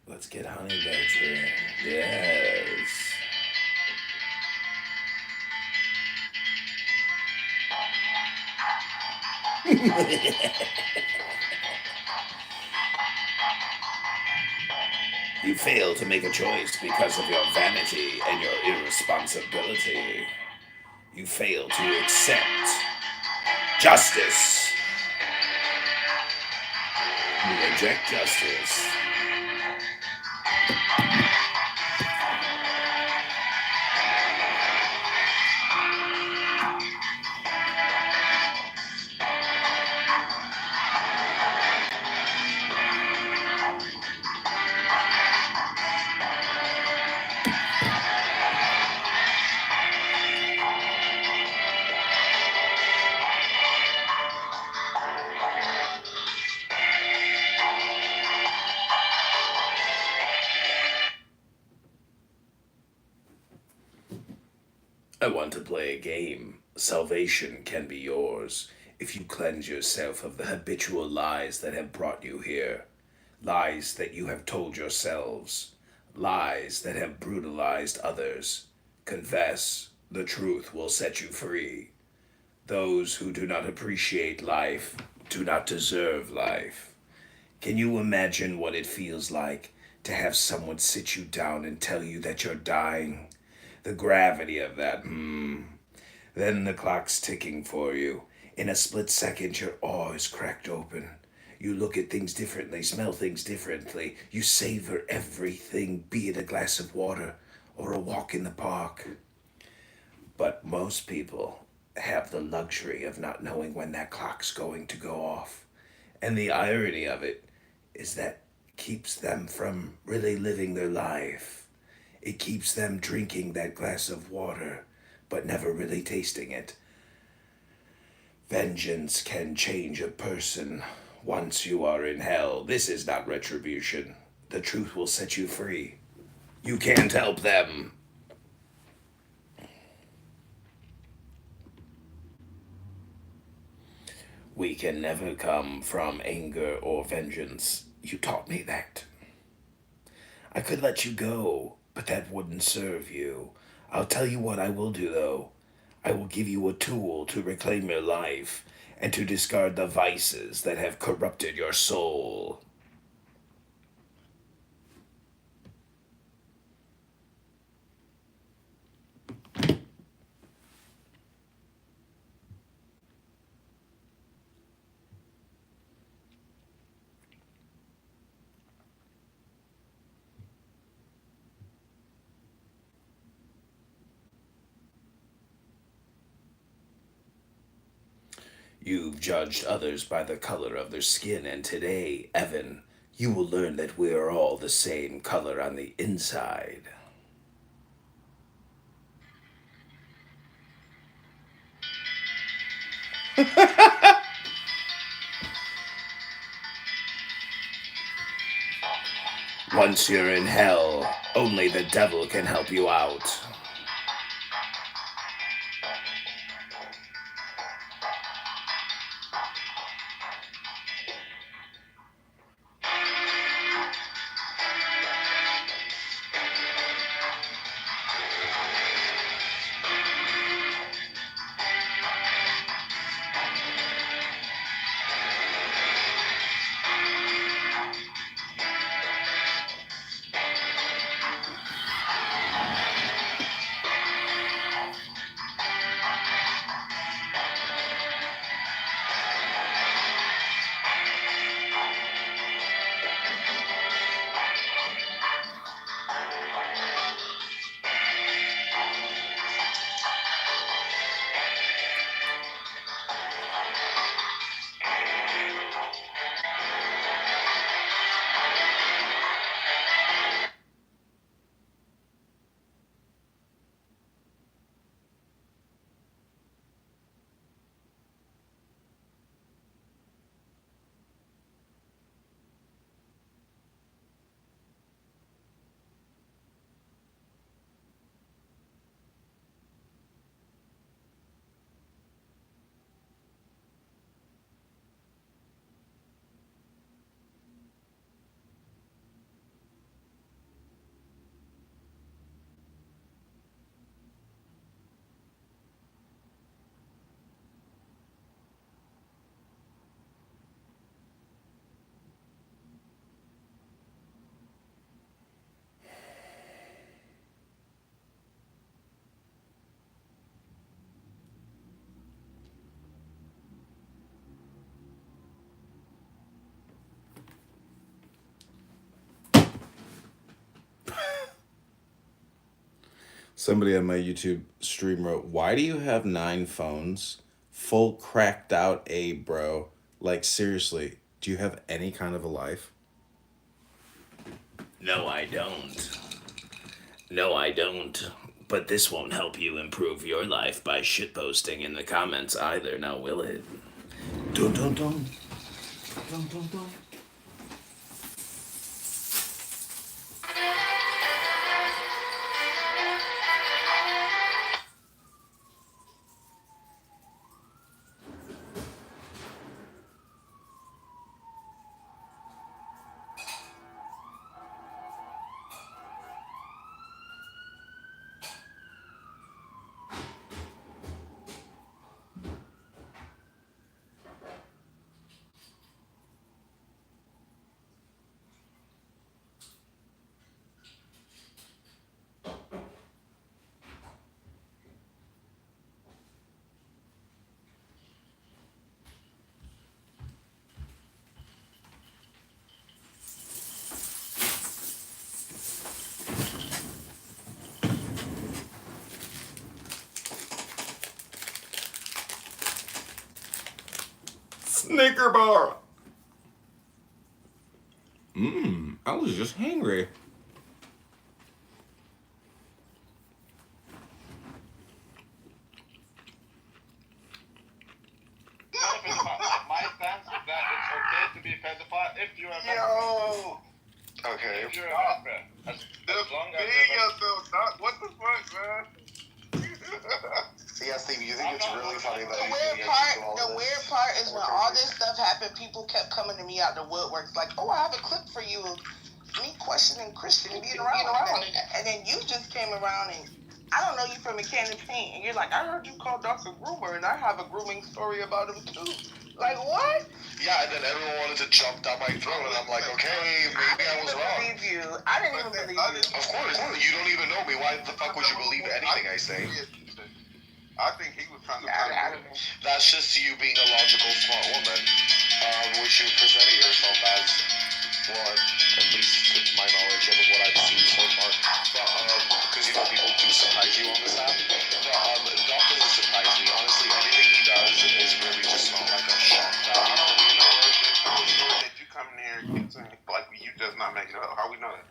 Let's get honey badger. Yes. You fail to make a choice because of your vanity and your irresponsibility. You fail to accept justice. You reject justice. I want to play a game. Salvation can be yours if you cleanse yourself of the habitual lies that have brought you here. Lies that you have told yourselves. Lies that have brutalized others. Confess. The truth will set you free. Those who do not appreciate life do not deserve life. Can you imagine what it feels like to have someone sit you down and tell you that you're dying? The gravity of that, Then the clock's ticking for you. In a split second, your awe is cracked open. You look at things differently, smell things differently. You savor everything, be it a glass of water or a walk in the park. But most people have the luxury of not knowing when that clock's going to go off. And the irony of it is that keeps them from really living their life. It keeps them drinking that glass of water, but never really tasting it. Vengeance can change a person once you are in hell. This is not retribution. The truth will set you free. You can't help them. We can never come from anger or vengeance. You taught me that. I could let you go, but that wouldn't serve you. I'll tell you what I will do, though. I will give you a tool to reclaim your life and to discard the vices that have corrupted your soul. You've judged others by the color of their skin, and today, Evan, you will learn that we are all the same color on the inside. Once you're in hell, only the devil can help you out. Somebody on my YouTube stream wrote, "Why do you have 9 phones? Full cracked out A, bro. Like, seriously, do you have any kind of a life?" No, I don't. No, I don't. But this won't help you improve your life by shitposting in the comments either, now will it? Dun dun dun. Dun dun dun. Snicker bar. I was just hungry. My stance is that it's okay to be pedophile if you're a man. Yo! Okay. If you're a lesbian. As long as Being you're yourself, Doc. What the fuck, man? Yeah, Steve, you think it's really funny that The weird part is when all this stuff happened, people kept coming to me out the woodworks like, "Oh, I have a clip for you of me questioning Christian being around." And then you just came around and I don't know you from a can of paint, and you're like, "I heard you call Dr. Groomer, and I have a grooming story about him too." Like, what? Yeah, and then everyone wanted to jump down my throat, and I'm like, okay, maybe I was wrong. I didn't even believe you. Of course, you don't even know me. Why the fuck would you believe anything I say? I think he was trying to That's just you being a logical, smart woman, which you presented yourself as one, at least to my knowledge and what I've seen so far. But, because, you know, people do surprise you on this app. But, Doc doesn't surprise me. Honestly, anything he does is really just not like a shock value for me. Did you come in here and saying, like, you just not making it up? How we know that?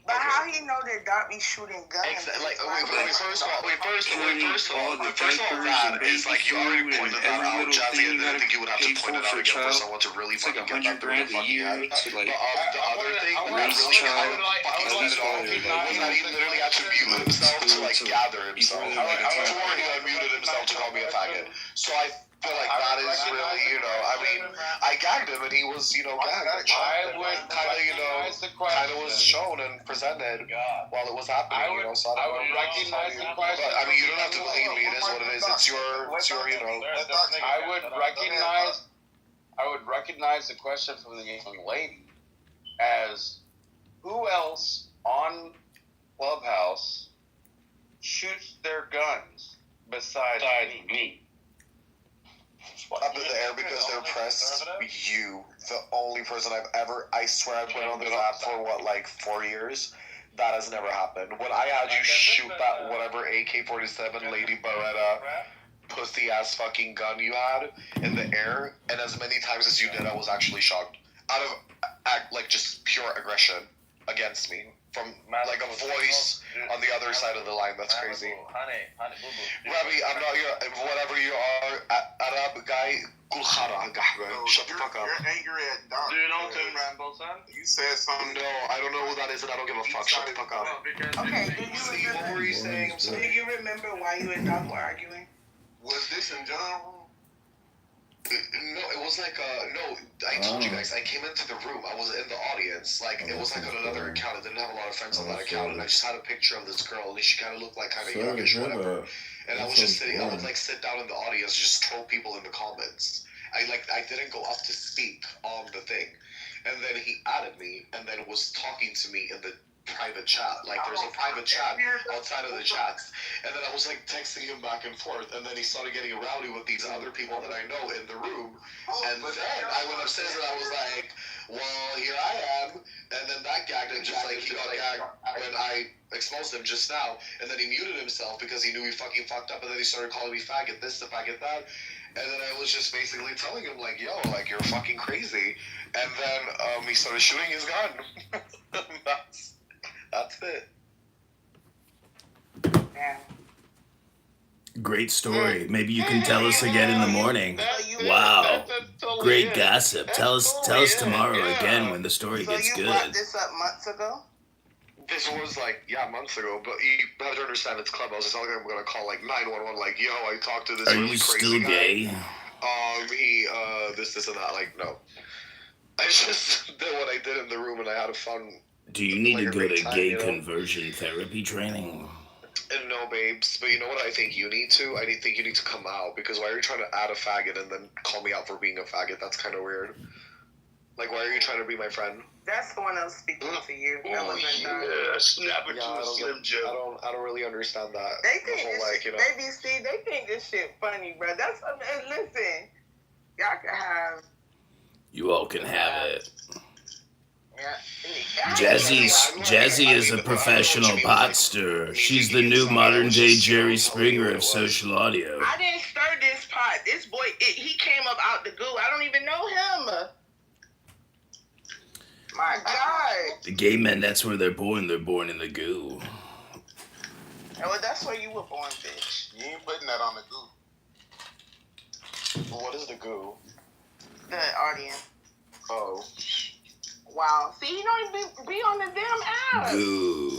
But how he know that Doc be shooting guns? Exactly. Like, first of all, that is like you already pointed that out, Jazzy, and I think you would have to point it out again for someone to really fucking get that through their fucking head. But the other thing that really kind of fucking set it off was that he literally had to mute himself to like gather himself. Like before he unmuted himself to call me a faggot. So I feel like that is really, you know, I mean, I gagged him and he was, you know, gagged. I would kind of, you know, kind of was shown and presented while it was happening, you know, so I would recognize the question. But, I mean, you don't have to believe me, it is what it is, it's your, you know. I would recognize the question from the young lady as, who else on Clubhouse shoots their guns besides me? Up in the air because they're pressed. You, the only person I swear I've been on this app for like 4 years. That has never happened. When I had you shoot that whatever AK-47 Lady Beretta pussy ass fucking gun you had in the air, and as many times as you did, I was actually shocked. Out of like just pure aggression against me. From like a voice on the other side of the line. That's crazy. Rabbi, I'm not your whatever you are, Arab guy. Shut the fuck up. You're angry at Doc. Do you know Tim Randall, son? You said something. No, I don't know who that is, and I don't give a fuck. Shut the fuck up. Okay, What were you saying? Do you remember why you and Doc were arguing? Was this in general? No, it was like no. I told you guys. I came into the room. I was in the audience. Like it was like on another account. I didn't have a lot of friends on that account, and I just had a picture of this girl, and she kind of looked like kind of youngish, whatever. And I was just sitting. I would like sit down in the audience, just troll people in the comments. I didn't go up to speak on the thing, and then he added me, and then was talking to me in the private chat. Like there's a private chat outside of the chats, and then I was like texting him back and forth, and then he started getting rowdy with these other people that I know in the room, and then I went upstairs and I was like, well, here I am, and then that gagged him just like he got gagged when I exposed him just now, and then he muted himself because he knew he fucking fucked up, and then he started calling me faggot this, the faggot that, and then I was just basically telling him, like, yo, like, you're fucking crazy, and then he started shooting his gun. That's it. Yeah. Great story. Maybe you can tell us again in the morning. Wow. Totally Great it. gossip. That's Tell us totally tomorrow it, yeah. again when the story So gets you brought good. this up months ago? This was like, months ago, but you have to understand it's Clubhouse. It's not like I'm gonna call like 911, like, yo, I talked to this Are really you crazy still guy. gay? He, this and that, like, no. I just did what I did in the room and I had a fun. Do you need like to a go great to time, gay you know? conversion therapy training? And no, babes, but you know what I think you need to? Think you need to come out, because why are you trying to add a faggot and then call me out for being a faggot? That's kind of weird. Like, why are you trying to be my friend? That's someone else speaking to you. That wasn't done. Snap it to a Slim Jim. I don't really understand that. They think the whole, this like, shit, you know. baby Steve, they think this shit funny, bro. That's listen, y'all can have. You all can have it. Yeah. Jazzy is a professional pot stirrer. She's the new modern day Jerry Springer of social audio. I didn't stir this pot. This boy, he came up out the goo. I don't even know him. My God. The gay men, that's where they're born. They're born in the goo. Well, that's where you were born, bitch. You ain't putting that on the goo. What is the goo? The audience. Oh. Wow. See, you don't even be on the damn app. Goo.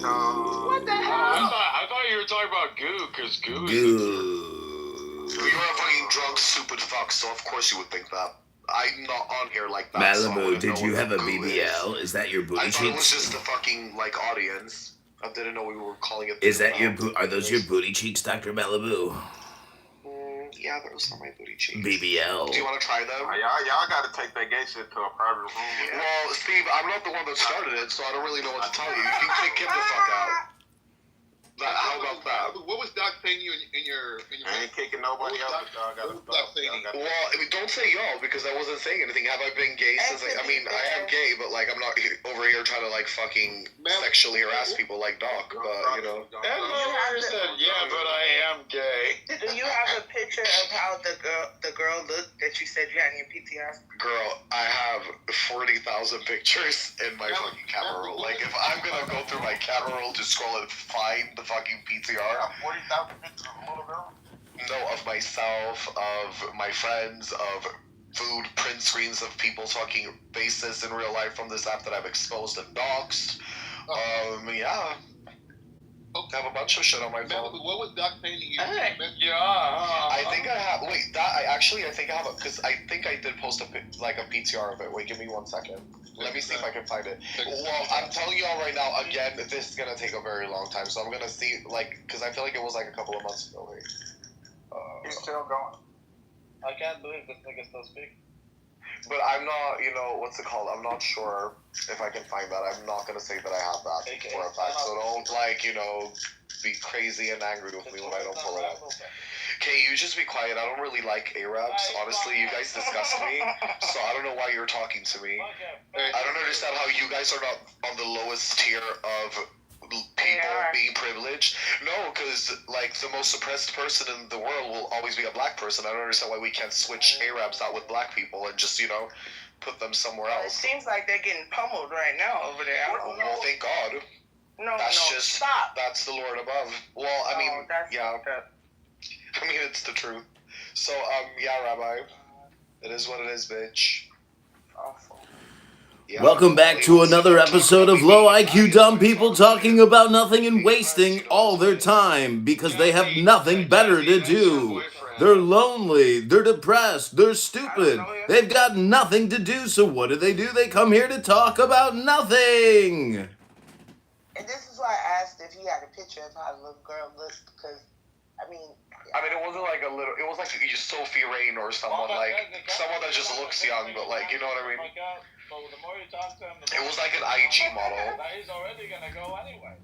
What the hell? I thought you were talking about goo, because goo is Goo. You're a fucking drunk, stupid fuck, so of course you would think that. I'm not on here like that. so I Malibu, wouldn't did know you what have a goo BBL? Is that your I booty thought it was cheeks? just the fucking, like, audience. I didn't know we were calling it. Is that your are those your booty cheeks, Dr. Malibu? Yeah, those are my booty cheeks. BBL. Do you want to try them? Y'all got to take that gay shit to a private room. Yeah. Well, Steve, I'm not the one that started it, so I don't really know what to tell you. You can kick him the fuck out. How about that? What was Doc paying you in your? I ain't kicking nobody out. Y'all gotta stop. Well, I mean, don't say y'all, because I wasn't saying anything. Have I been gay since? I mean, I am gay, but like, I'm not over here trying to like fucking sexually harass people like Doc. But you know. That lawyer said, "Yeah, but I am gay." Do you have a picture of how the girl looked that you said you had in your PTR? Girl, I have 40,000 pictures in my fucking camera roll. Like, if I'm gonna go through my camera roll to scroll and find the fucking PTR, 40,000 pictures of a little girl? no, of myself, of my friends, of food print screens of people's fucking faces in real life from this app that I've exposed and doxed. Yeah. I have a bunch of shit on my phone. What was Doc paying you? Yeah. I think I have. Wait, I think I have a, because I think I did post a PTR of it. Wait, give me 1 second. Let me see if I can find it. Well, I'm telling y'all right now. Again, this is gonna take a very long time, so I'm gonna see, like, because I feel like it was like a couple of months ago. Wait. He's still going. I can't believe this nigga still speaking. But I'm not, what's it called? I'm not sure if I can find that. I'm not gonna say that I have that for a fact. So don't be crazy and angry with me when I don't pull it up. Okay, you just be quiet. I don't really like Arabs. Honestly, you guys disgust me. So I don't know why you're talking to me. I don't understand how you guys are not on the lowest tier of people being privileged. No, because like the most oppressed person in the world will always be a black person. I don't understand why we can't switch Arabs out with black people and just put them somewhere It else. seemes like they're getting pummeled right now over there. I don't know. Well, thank God. No, Stop. That's the Lord above. Well, I mean, that's yeah. fucked up. I mean, it's the truth. So, yeah, Rabbi. It is what it is, bitch. Awful. Yeah. Welcome back to another episode of Low IQ Dumb People talking about nothing and wasting all their time because they have nothing better to do. They're lonely, they're depressed, they're stupid, they've got nothing to do, so what do? They come here to talk about nothing. And this is why I asked if he had a picture of how the little girl looked, because, I mean, it wasn't like a little, it was like Sophie Rain or someone, someone that just looks young, but like, you know what I mean? So the more you talk to him, It was like an IG model. He's already gonna go anyway.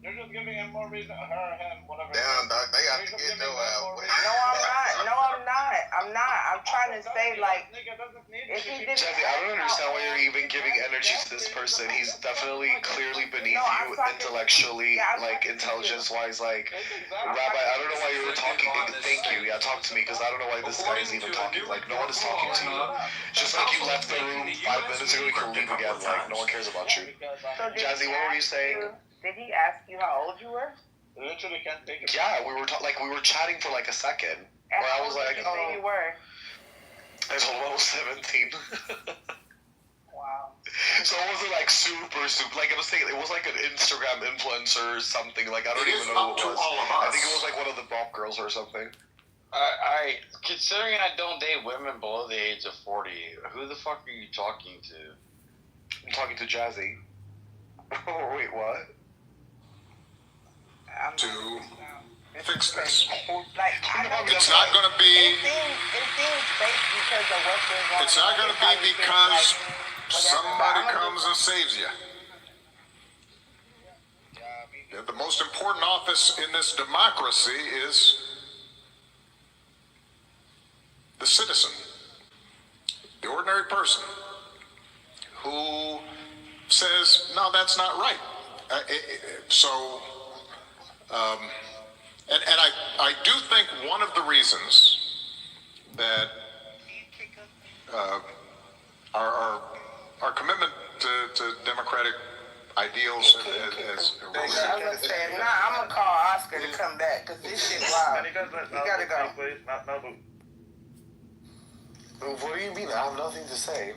You're just giving him more reason, him, whatever. Damn, dog, they got to get their ass wet. No, I'm not. I'm trying to say, like, if he didn't. Jesse, I don't understand why you're even giving energy to this person. He's definitely clearly beneath you intellectually, like intelligence-wise. Like, Rabbi, I don't know why you were talking. Thank you. Yeah, talk to me, because I don't know why this guy is even talking. Like, no one is talking to you. Just like you left the room 5 minutes ago, you can leave again. Like, no one cares about you. Jazzy, what were you saying? Did he ask you how old you were? Literally can't take it. Yeah, we were chatting for like a second. Where I was like, you were? I told him I was 17. Wow. So it wasn't like super, like it was like an Instagram influencer or something. Like I don't even know who it was. I think it was like one of the Bop girls or something. Considering I don't date women below the age of 40, who the fuck are you talking to? I'm talking to Jazzy. Wait, what? To fix this. Like, It's not going to be. It seems fake because of what's going on. It's not going to be because somebody comes and saves you. The most important office in this democracy is the citizen, the ordinary person, who says, no, that's not right. And I do think one of the reasons that our commitment to democratic ideals has I'm gonna call Oscar to come back because this shit wild. You gotta go. What do you mean? I have nothing to say.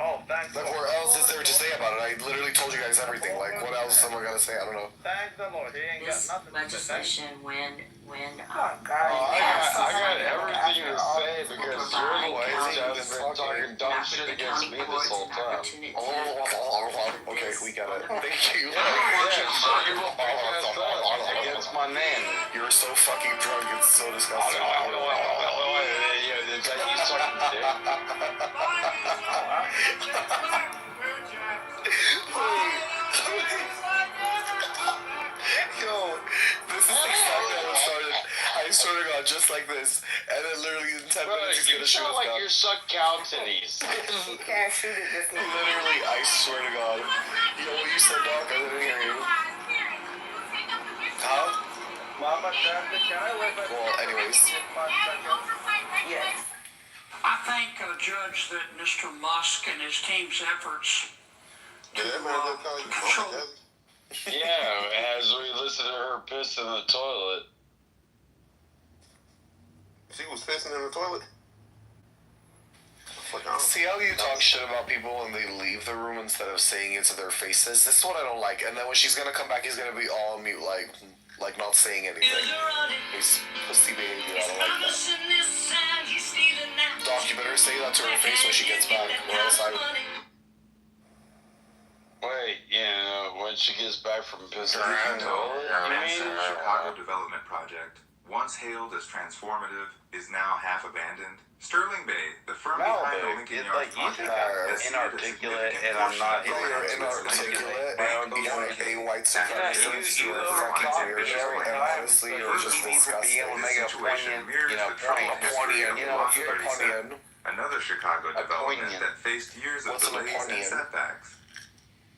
Oh, thanks. Like, what else is there to say about it? I literally told you guys everything. Like, what else am I gonna say? I don't know. Thank the Lord. He ain't This got nothing legislation, when God. I got everything to will say because you're the one who's been talking dumb shit against me this whole time. Okay, we got it. Thank you. Against my name. You're so fucking drunk. It's so disgusting. Is that you sucking dick? Yo, this is exactly how it started. I swear to God, just like this. And then literally in 10 minutes he's You gonna shoot sound us like down. you're suck cow titties. He can't shoot it this much. Literally, I swear to God. Yo, what you said, Doc? I didn't hear you. Huh? Mama, can I wait for Well, anyways. Yes. I thank Judge that Mr. Musk and his team's efforts to control. Yeah, as we listen to her piss in the toilet. She was pissing in the toilet. See how you talk shit about people and they leave the room instead of saying it to their faces? This is what I don't like. And then when she's gonna come back, he's gonna be all mute, like not saying anything. He's pussy behavior. I don't like that. Doc, you better say that to her face when she gets back, or else I. Wait, when she gets back from pissing in the toilet? Chicago development project, once hailed as transformative, is now half abandoned. Sterling Bay, the firm behind the Lincoln Yards project, has inarticulate, and I'm not inarticulate, and you're a white supremacist, you're a fucking weirdo, and honestly, you're just disgusting. Another Chicago development that faced years of delays and setbacks.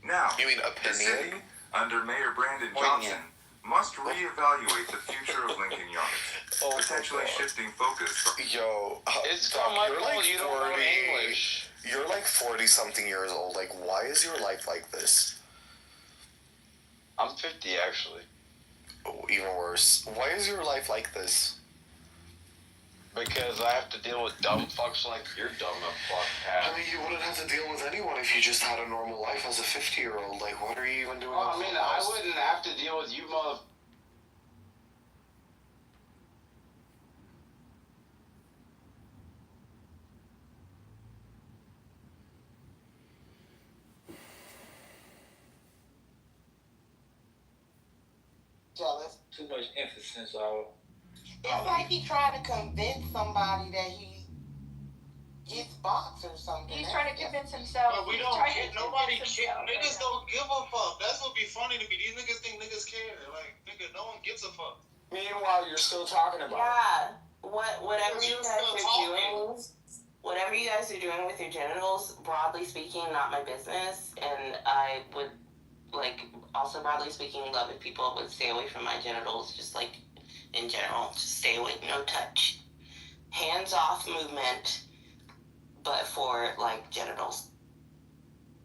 Now, You mean the city, opinion? under Mayor Brandon Johnson, must reevaluate the future of Lincoln Yards, potentially shifting focus from... Yo, It's Doc, not my you're fault like you don't know 40. English. You're like 40-something years old. Like, why is your life like this? I'm 50, actually. Oh, even worse. Why is your life like this? Because I have to deal with dumb fucks like you're dumb as fuck, I mean, you wouldn't have to deal with anyone if you just had a normal life as a 50-year-old. Like, what are you even doing? I mean, I wouldn't have to deal with you mother... Jealous. too much emphasis on. It's like he trying to convince somebody that his box or something. He's trying to convince himself. But we don't care. Nobody care. Niggas don't give a fuck. That's what be funny to me. These niggas think niggas care. Like, nigga, no one gives a fuck. Meanwhile, you're still talking about it. Whatever you guys are doing, whatever you guys are doing with your genitals, broadly speaking, not my business. And I would, like, also broadly speaking, love if people would stay away from my genitals, just like in general. Just stay away, no touch. Hands off movement, but for like genitals.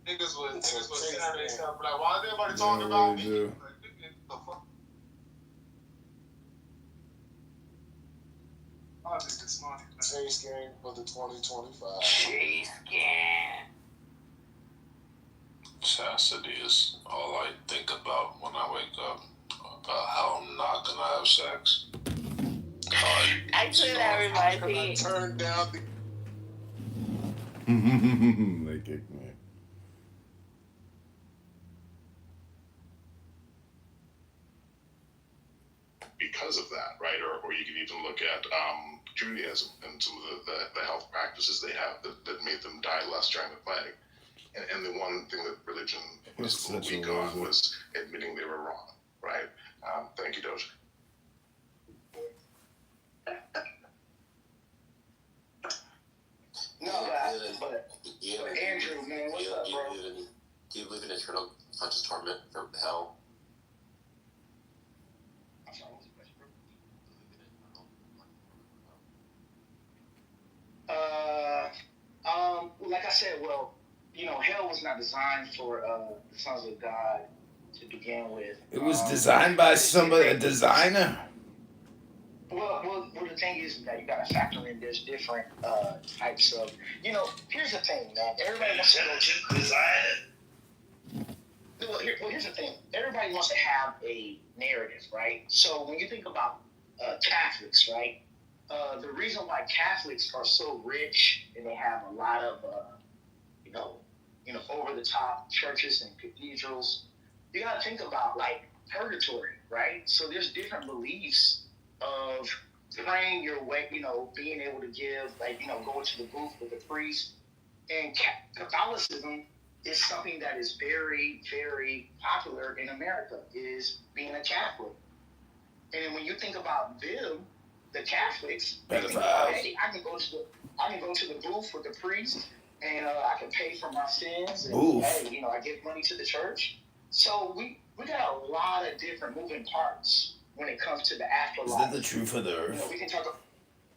Niggas would Saturday stuff. Like, why is everybody talking about me? Like, the fuck? I think it's funny. Chase game for the 2025. Chase game. Chastity is all I think about when I wake up. About how I'm not gonna have sex. Actually, that reminds me. Turn down the. They kicked me. Because of that, right? Or you can even look at Judaism and some of the health practices they have that made them die less during the plague. And the one thing that religion was weak on was admitting they were wrong, right? Thank you, Doge. No, but Andrew, man, what's up, bro? Do you believe in eternal conscious torment from hell? Like I said, well, hell was not designed for the sons of God to begin with. It was designed by somebody, a designer. Well, the thing is that you gotta factor in there's different types of, here's the thing, man. Everybody wants to go design. Here's the thing. Everybody wants to have a narrative, right? So when you think about Catholics, right? The reason why Catholics are so rich and they have a lot of, over-the-top churches and cathedrals, you got to think about, like, purgatory, right? So there's different beliefs of praying your way, being able to give, like, going to the booth with the priest. And Catholicism is something that is very, very popular in America, is being a Catholic. And when you think about them, the Catholics, they think about, hey, I can go to the booth with the priest, and I can pay for my sins, and hey, I give money to the church. So we got a lot of different moving parts when it comes to the afterlife. Is that the truth of the earth? We can talk about,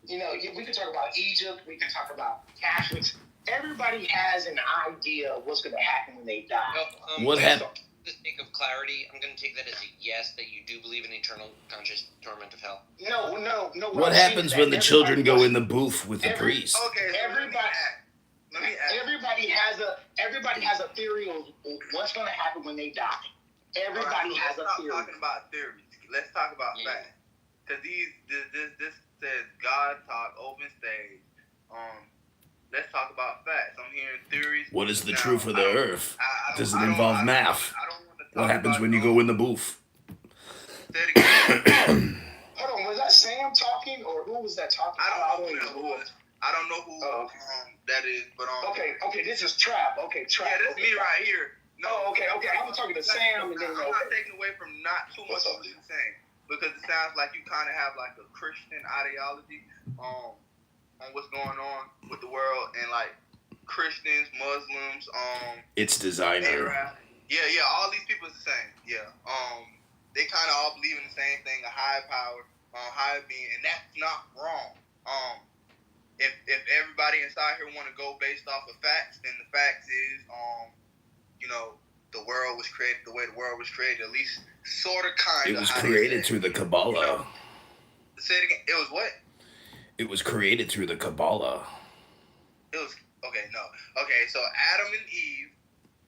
we can talk about Egypt. We can talk about Catholics. Everybody has an idea of what's going to happen when they die. What happened? For the sake of clarity, I'm going to take that as a yes, that you do believe in eternal conscious torment of hell. No. What happens when the children go in the booth with the priest? Okay, everybody has a theory of what's going to happen when they die. Everybody has a theory. Let's talk about theories. Let's talk about facts. Because this says God talk, open stage. Let's talk about facts. I'm hearing theories. What is the truth of the earth? Does it involve math? What happens when you go in the booth? Hold on, was that Sam talking, or who was that talking? I don't know who that is, but Okay, this is Trap. Okay, Trap. Yeah, this is me right here. No, okay. I was talking to Sam, and then I'm not taking away from not too much of what you're saying, because it sounds like you kind of have like a Christian ideology on what's going on with the world, and like Christians, Muslims, It's designer. Arab. Yeah, all these people is the same. Yeah, they kind of all believe in the same thing, a higher power, higher being, and that's not wrong. If everybody inside here want to go based off of facts, then the facts is, the world was created the way the world was created, at least sort of, kind of. It was created through the Kabbalah. Say it again. It was what? It was created through the Kabbalah. It was okay. No. Okay. So Adam and Eve,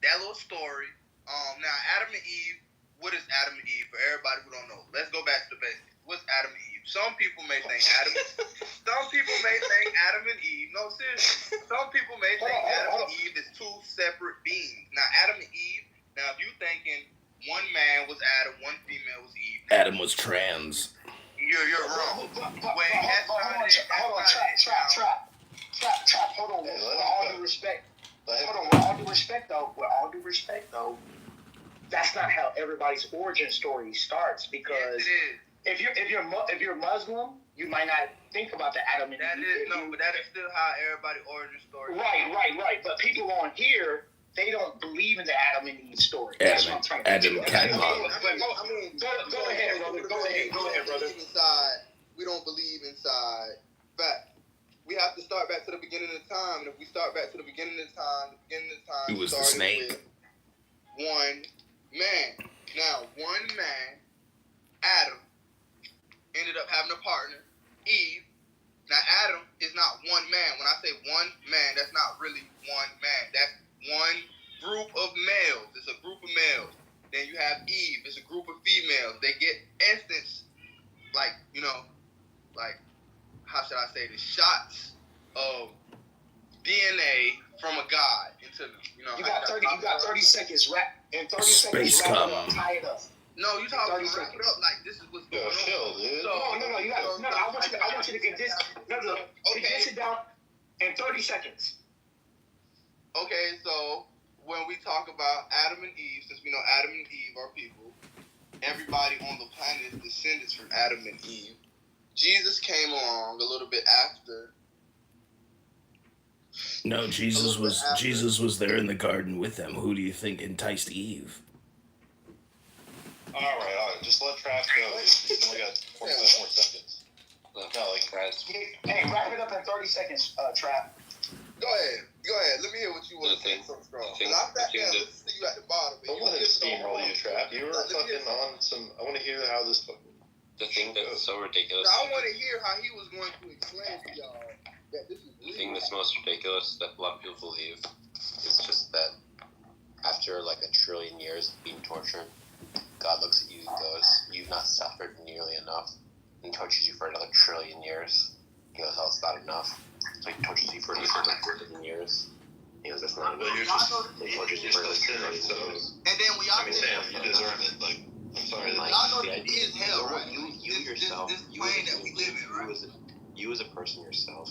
that little story. Now Adam and Eve. What is Adam and Eve? For everybody who don't know, let's go back to the basics. What's Adam and Eve? Some people may think Adam. Some people may think Adam and Eve. No, seriously. Some people may think Adam and Eve is two separate beings. Now Adam and Eve. Now if you thinking one man was Adam, one female was Eve. Adam was trans. You're wrong. Hold on, Trap. hold on. With all due respect, with all due respect though, that's not how everybody's origin story starts. Because if you're Muslim, you might not think about the Adam and Eve. But that is still how everybody's origin story. Right. But people on here, they don't believe in the Adam and Eve story. That's what I'm trying to Adam get. Go ahead, brother. Go ahead, brother. We don't believe inside. Fact. We have to start back to the beginning of time. And if we start back to the beginning of time, it was the snake. With one man. Now, one man, Adam, ended up having a partner, Eve. Now, Adam is not one man. When I say one man, that's not really one man. That's one group of males. It's a group of males. Then you have Eve. It's a group of females. They get instance, like, how should I say this? Shots of DNA from a god into them. You got 30 seconds. In 30 Space seconds, cum. tie it up. No, you talking about wrap it up like this is what's going on. Dude. No. I want you to get this. Condense it down in 30 seconds. Okay, so when we talk about Adam and Eve, since we know Adam and Eve are people, everybody on the planet is descendants from Adam and Eve. Jesus came along a little bit after. No, Jesus was there in the garden with them. Who do you think enticed Eve? All right. Just let Trav go. He's only got 45 more seconds. Hey, wrap it up in 30 seconds, Trav. Go ahead. Let me hear what you want to say. Something strong. I sat there and listened to you at the bottom. Don't let him steamroll you, Trav. You were fucking on some. I want to hear how this fucking. The thing that's so ridiculous. Now, I want to hear how he was going to explain to y'all that this is the thing that's most ridiculous that a lot of people believe is just that after like 1 trillion years of being tortured, God looks at you and goes, "You've not suffered nearly enough," and tortures you for another 1 trillion years. He goes, "Oh, it's not enough." So he tortures you for another 1 billion years. He goes, "That's not enough." He tortures you for another 1 billion years. And then we all Sam, you deserve it. Like, I'm sorry. Y'all know that is hell, right? You yourself, this plane that we live in, right? You as a person yourself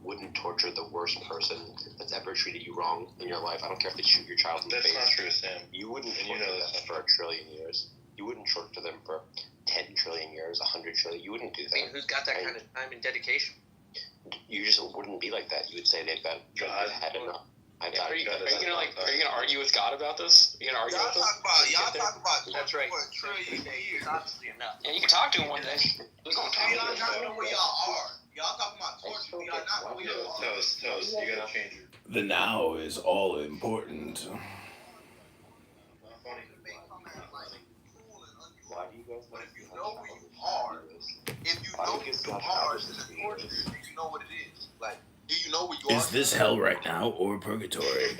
wouldn't torture the worst person that's ever treated you wrong in your life. I don't care if they shoot your child in the face. That's not true, Sam. You wouldn't torture them for 1 trillion years. You wouldn't torture them for 10 trillion years, 100 trillion. You wouldn't do that. I mean, who's got that kind of time and dedication? You just wouldn't be like that. You would say they've had enough. Are you gonna argue with God about this? Are you gonna argue with this? Y'all talk about That's right. for 1 trillion years. Obviously enough. Yeah, you can talk to him one day. Y'all not know where y'all are. Y'all talking about torture. Y'all not know where y'all are. Toast, you gotta change your. The now is all important. Why do you guys But if you know where you are, then you know what it is. Like, do you know where you are? Is this hell right now or purgatory?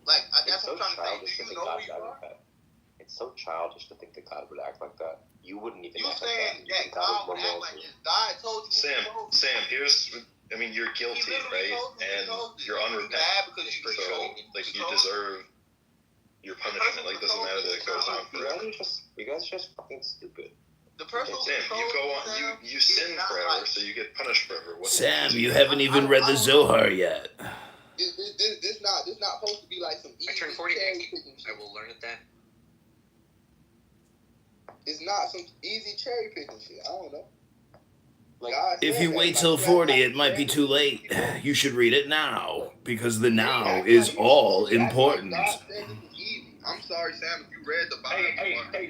Like, that's what I'm trying to say. Do you know where you are? It's so childish to think that God would act like that. You wouldn't even. You saying that God would act like this? God told you. Sam, you're guilty, right? And you're unrepentant. So, like, you deserve your punishment. Like, it doesn't matter that it goes on forever. You guys are just fucking stupid. The person Sam, you go on. You sin forever, so you get punished forever. Sam, you haven't even read the Zohar yet. This not supposed to be like some easy. I turned 40 next week. I will learn it then. It's not some easy cherry picking shit. I don't know. If you wait till 40, it might be too late. You should read it now, because the now is all important. I'm sorry, Sam, if you read the Bible. Hey,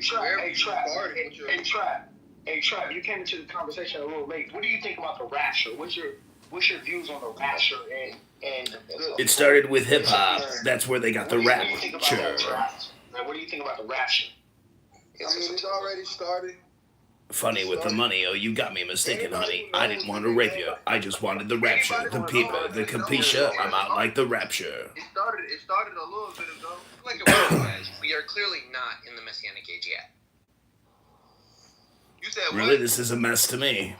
Trav, you came into the conversation a little late. What do you think about the rapture? What's your views on the rapture and It started with hip hop. That's where they got the rapture. What do you think about the rapture? It's already started. Funny with the money. Oh, you got me mistaken, honey. I didn't want to rape you. I just wanted the rapture, the people, the capisha. I'm out like the rapture. It started a little bit ago. Like it was. We are clearly not in the Messianic age yet. You said what? Really, this is a mess to me.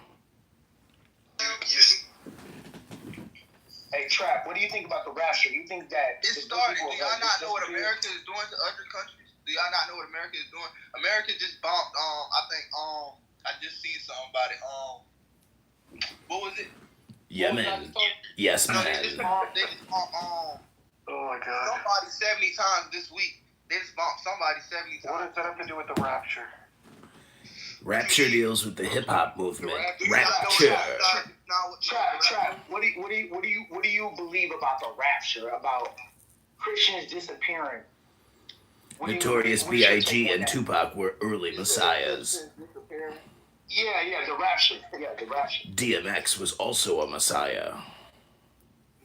Hey, Trap, what do you think about the rapture? You think that it started? Do y'all not know what America is doing to other countries? Do y'all not know what America is doing? America just bombed. I just seen something about it. What was it? Yemen. Yes, No, man. they just bombed Oh my god. Somebody 70 times this week. They just bombed somebody 70 times. What does that have to do with the rapture? Rapture deals with the hip hop movement. Rapture. Trap. What do you believe about the rapture? About Christians disappearing? Notorious B.I.G. and Tupac were early messiahs. Yeah, the rapture. DMX was also a messiah.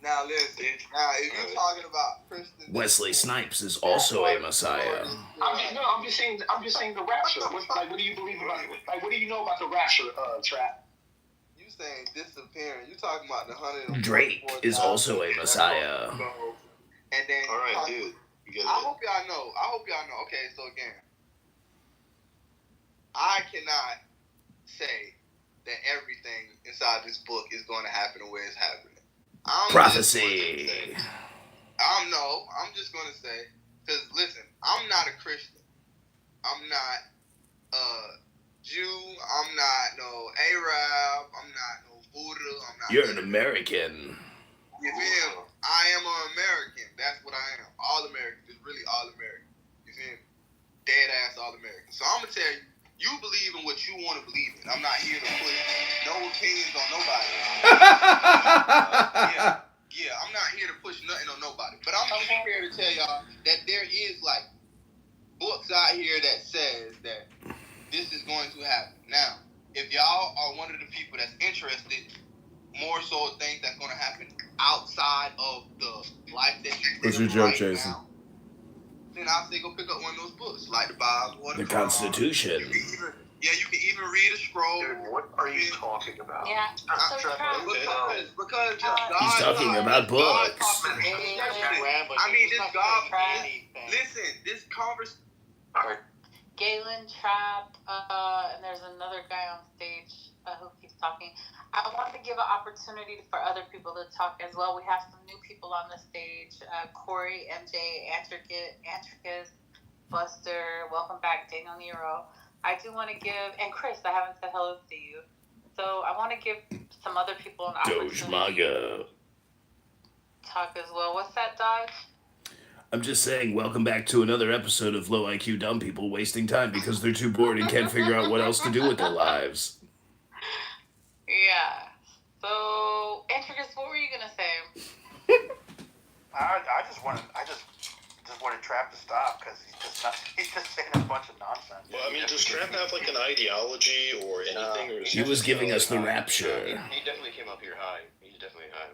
Now listen, if you're talking about Christians, Wesley Snipes is also a messiah. I'm just saying the rapture. What do you believe about it? Like, what do you know about the rapture, Trap? You saying disappearing? You talking about the 100? Drake is also a messiah. And then, all right, dude. I hope y'all know. Okay, so again, I cannot say that everything inside this book is going to happen the way it's happening. Prophecy. I'm just going to say, because listen, I'm not a Christian. I'm not a Jew. I'm not no Arab. I'm not no Buddha. I'm not. You're an American. You feel me? I am an American. That's what I am. All American. It's really all American. You feel me? Dead ass all American. So I'm going to tell you, you believe in what you want to believe in. I'm not here to put no opinions on nobody. Yeah, I'm not here to push nothing on nobody. But I'm here to tell y'all that there is like books out here that says that this is going to happen. Now, if y'all are one of the people that's interested more so things that's going to happen outside of the life that you What's live your joke, right Jason? now, then I'll say go pick up one of those books, like the Bible or The Quran. Constitution. You can even read a scroll. Dude, what are you talking about? Yeah. Because God, He's talking about books. I mean, this God. Listen, this conversation. Galen, Trap, and there's another guy on stage who keeps talking. I wanted to give an opportunity for other people to talk as well. We have some new people on the stage. Corey, MJ, Antricus, Buster, welcome back, Daniel Nero. I do want to give, and Chris, I haven't said hello to you. So I want to give some other people an opportunity to talk as well. What's that, Dodge? I'm just saying, welcome back to another episode of Low IQ Dumb People wasting time because they're too bored and can't figure out what else to do with their lives. Yeah. So, Antricus, what were you going to say? I just wanted Trap to stop because he's just saying a bunch of nonsense. Well, I mean, does Trap have like an ideology or anything? Or he was giving us the rapture. He definitely came up here high. He's definitely high.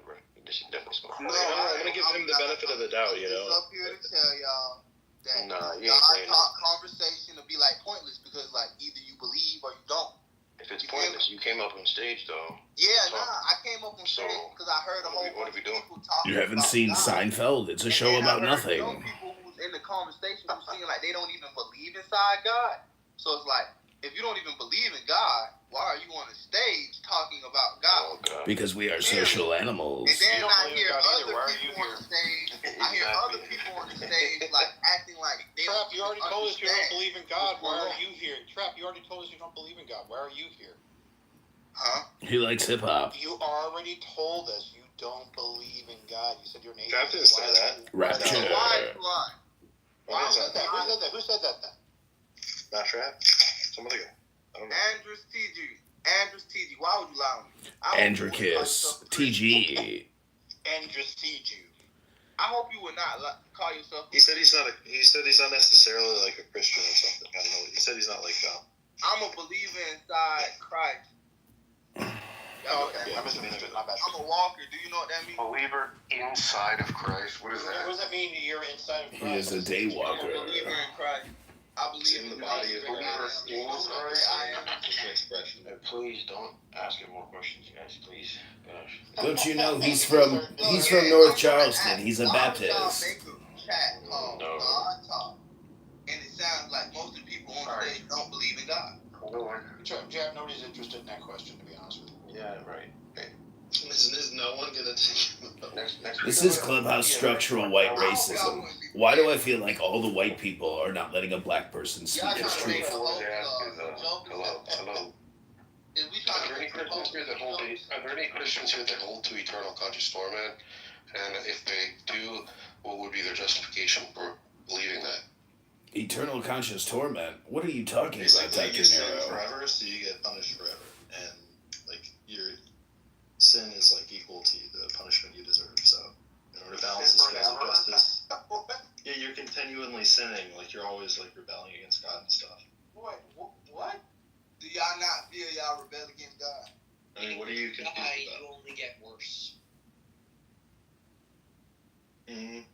He definitely smoked. No, I'm gonna give him the benefit of the doubt, you know. I'm up here to tell y'all that you ain't saying God conversation will be like pointless because like either you believe or you don't. If it's pointless, you came up on stage though. Yeah, I came up on stage because I heard a whole bunch of people talking. You haven't seen Seinfeld? It's a show about nothing. Some people who's in the conversation who seem like they don't even believe inside God. So it's like, if you don't even believe in God, why are you on the stage talking about God? Because we are social animals. And then I hear other people on the stage. I hear other people on the stage like acting like they Trap, don't you already told us you don't understand. believe in God. Why are you here? Trap, you already told us you don't believe in God. Why are you here? Huh? He likes hip hop. You already told us you don't believe in God. You said your name. Trap didn't say that. Rapture. Why Who said that? Who said that then? Not Trap. Somebody go. I don't know. Andrews TG. Why would you lie on me? Andricus. TG. Andrews TG. I hope you would not call yourself. He said he's not necessarily like a Christian or something. I don't know. He said he's not like I'm a believer inside Christ. Oh, okay. I misunderstood. My bad. I'm a walker. Do you know what that means? Believer inside of Christ. What is that? What does that mean? You're inside of Christ. He is a day I'm walker. a believer in Christ. I believe in the body of Christ. I am. Please don't ask him more questions, guys. Please. Gosh. Don't you know he's from North Charleston? He's a Baptist. No. God talk. And it sounds like most of the people on stage don't believe in God. Jack, nobody's interested in that question, to be honest with you. Yeah, right. Is no one gonna take next This is clubhouse structural white racism. Why do I feel like all the white people are not letting a black person speak his truth? Hello. Are there any Christians here that hold? Are there any Christians here that hold to eternal conscious torment? And if they do, what would be their justification for believing that? Eternal conscious torment? What are you talking about, Basically, Dr. you sin Nero? forever, so you get punished forever, and like your sin is like equal to the punishment you deserve. So, in order to balance the scales of justice, yeah, you're continually sinning. Like you're always like rebelling against God and stuff. Wait, what? Do y'all not feel y'all rebel against God? I mean, what are you confused about? You only get worse. I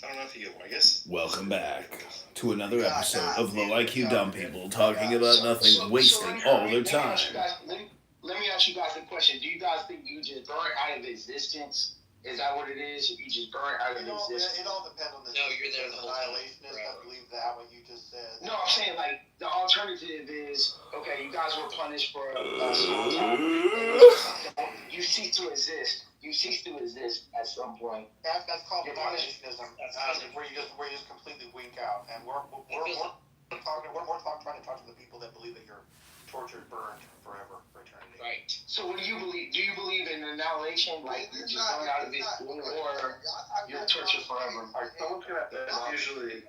don't know if you get one. I guess. Welcome back to another episode of Low IQ Dumb People talking about nothing, wasting all their time. Let me ask you guys a question. Do you guys think you just burn out of existence? Is that what it is? You just burn out of existence? It all depends on the. No, you're there the whole time. Annihilationists that believe that what you just said. No, I'm saying like the alternative is okay. You guys were punished for a small time. You cease to exist. You cease to exist at some point. That's called punishment. where you just completely wink out, and we're trying to talk to the people that believe that you're tortured, burned forever for eternity. Right. So what do you believe? Do you believe in annihilation, like you're just going out of this world, or you're tortured forever? That's usually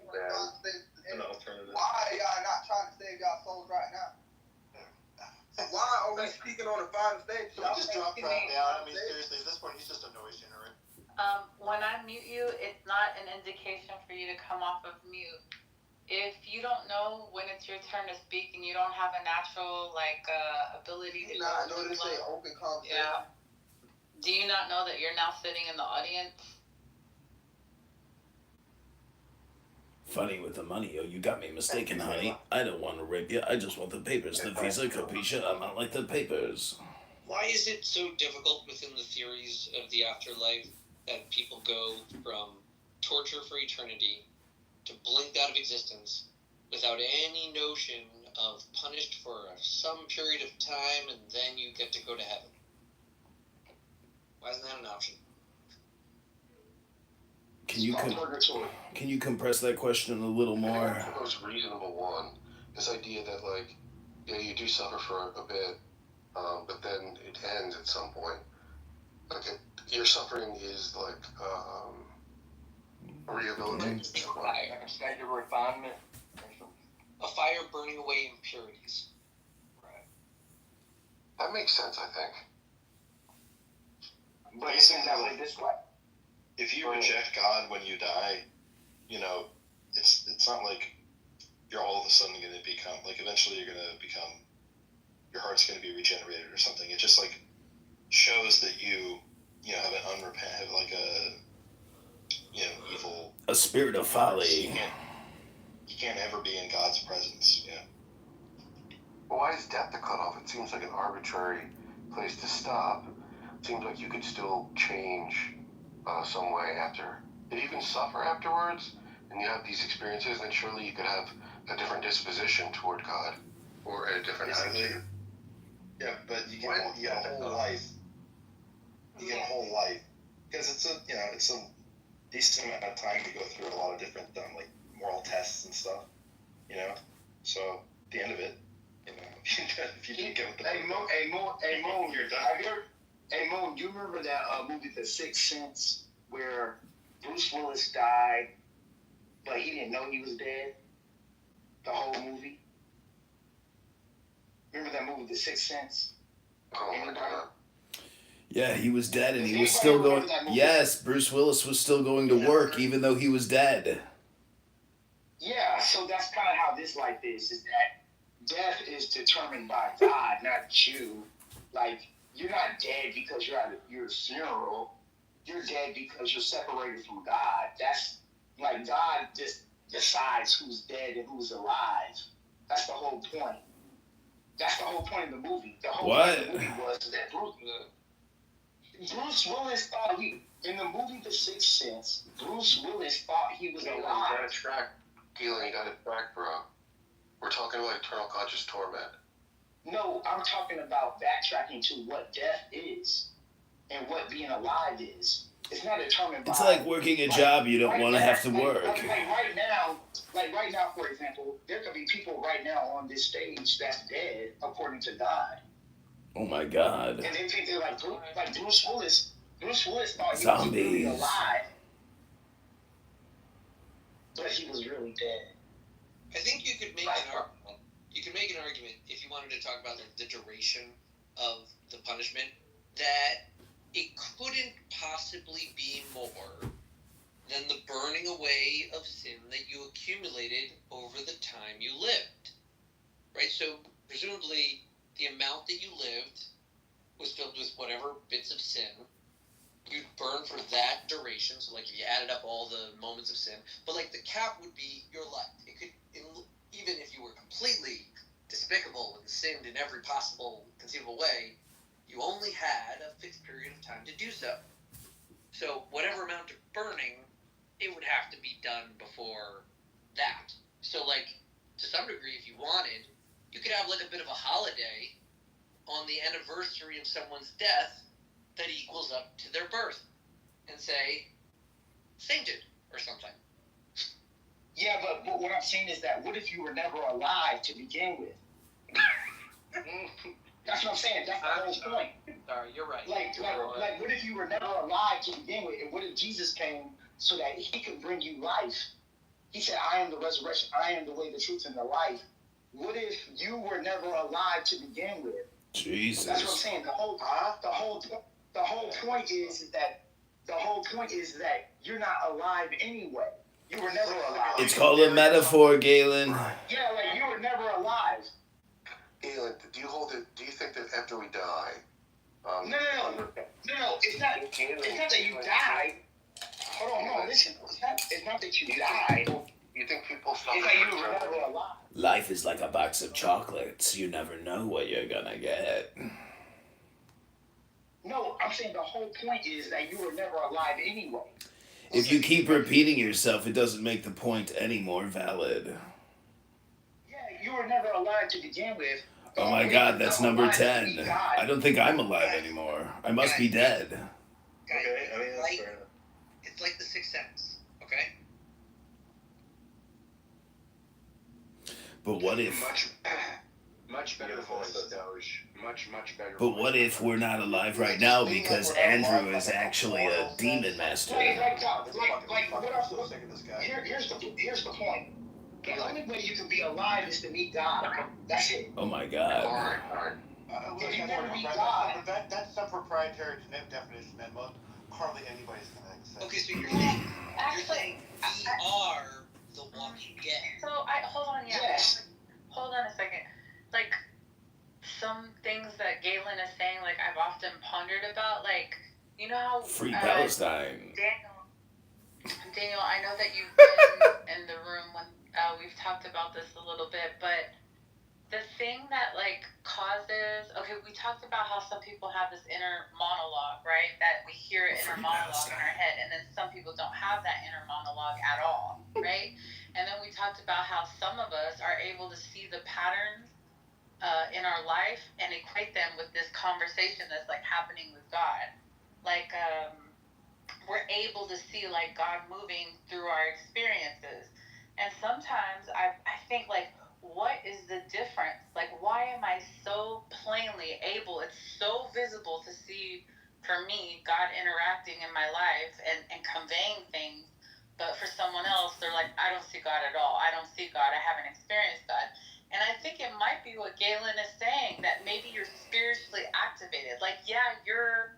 an alternative. Why are y'all not trying to save y'all souls right now? Why are we speaking on the final stage? Can we just drop Trap down? I mean, seriously, at this point, he's just a noise generator. When I mute you, it's not an indication for you to come off of mute. If you don't know when it's your turn to speak and you don't have a natural ability to I know they say open conversation. Yeah. Do you not know that you're now sitting in the audience? Funny with the money, yo. You got me mistaken, honey. I don't want to rape you. I just want the papers. The visa, capisce? I'm not like the papers. Why is it so difficult within the theories of the afterlife that people go from torture for eternity to blinked out of existence without any notion of punished for some period of time and then you get to go to heaven? Why isn't that an option? Can you compress that question a little more? The most reasonable one, this idea that like, yeah, you do suffer for a bit, but then it ends at some point. Like your suffering is like rehabilitation. Fire. A state of refinement. A fire burning away impurities. Right. That makes sense, I think. But it seems that way this way. If you reject God when you die, you know, it's not like you're all of a sudden going to become, like eventually you're going to become, your heart's going to be regenerated or something. It just like shows that you have an have like a, evil. A spirit of folly. You can't ever be in God's presence, yeah. Well, why is death the cutoff? It seems like an arbitrary place to stop. It seems like you could still change some way after. If you can suffer afterwards and you have these experiences, then surely you could have a different disposition toward God or a different attitude. Yeah, but you get a whole life. You get a whole life because it's a decent amount of time to go through a lot of different like moral tests and stuff. So at the end of it, if you didn't get with the Moon, you're done. Hey Moon, you remember that movie The Sixth Sense where Bruce Willis died, but he didn't know he was dead? The whole movie. Remember that movie, The Sixth Sense? Yeah, he was dead and he was still going. Yes, Bruce Willis was still going to work even though he was dead. Yeah, so that's kind of how this life is that death is determined by God, not you. Like, you're not dead because you're at your funeral. You're dead because you're separated from God. That's like God just decides who's dead and who's alive. That's the whole point. That's the whole point of the movie. The whole point of the movie was that Bruce Willis thought in the movie The Sixth Sense, Bruce Willis thought he was alive. You gotta track, Keelan, you gotta track, bro. We're talking about eternal conscious torment. No, I'm talking about backtracking to what death is and what being alive is. It's not determined by... It's like working a job you don't want to have to work. Like right now, for example, there could be people right now on this stage that's dead according to God. Oh my God. And then people like Bruce Willis thought he was Zombies. really alive, but he was really dead. I think you could make an argument. You could make an argument if you wanted to talk about like the duration of the punishment that it couldn't possibly be more than the burning away of sin that you accumulated over the time you lived. Right? So presumably the amount that you lived was filled with whatever bits of sin. You'd burn for that duration, so like if you added up all the moments of sin, but like the cap would be your life. It could, even if you were completely despicable and sinned in every possible conceivable way, you only had a fixed period of time to do so. So whatever amount of burning, it would have to be done before that. So like, to some degree, if you wanted, you could have like a bit of a holiday on the anniversary of someone's death that equals up to their birth and say, sainted or something. Yeah, but what I'm saying is that what if you were never alive to begin with? That's what I'm saying. That's the whole point. Sorry, you're right. Like, what if you were never alive to begin with? And what if Jesus came so that he could bring you life? He said, I am the resurrection. I am the way, the truth, and the life. What if you were never alive to begin with? Jesus. That's what I'm saying. The whole point is that you're not alive anyway. You were never alive. It's called a metaphor, Galen. Yeah, like you were never alive. Galen, do you think that after we die? No. It's not that you died. Hold on. Listen. It's not that you died. You think people stop? It's that you were never alive. Life is like a box of chocolates. You never know what you're gonna get. No, I'm saying the whole point is that you were never alive anyway. If you keep repeating yourself, it doesn't make the point any more valid. Yeah, you were never alive to begin with. Oh my God, that's number 10. I don't think I'm alive anymore. I must be dead. Okay, I mean, that's fair enough. It's like the Sixth Sense, okay? But what if... Much better voice, Doge. Much better. But what if we're not alive right now because Andrew is actually a demon master? Here's the point. The only way you can be alive is to meet God. That's it. Oh my God. If you never meet God, that's some proprietary definition that hardly anybody's going to accept. Okay, so you're saying we are the Walking Dead. So hold on, yes. Hold on a second. Like, some things that Galen is saying, like, I've often pondered about, like, you know how... Free Palestine. Daniel, I know that you've been in the room when we've talked about this a little bit, but the thing that, like, causes... Okay, we talked about how some people have this inner monologue, right? That we hear an inner monologue in our head, and then some people don't have that inner monologue at all, right? And then we talked about how some of us are able to see the patterns in our life and equate them with this conversation that's like happening with God. Like we're able to see like God moving through our experiences. And sometimes I think like, what is the difference? Like, why am I so plainly able, it's so visible to see for me God interacting in my life and conveying things, but for someone else they're like, I don't see God at all. I don't see God. I haven't experienced God. And I think it might be what Galen is saying, that maybe you're spiritually activated. Like, yeah, you're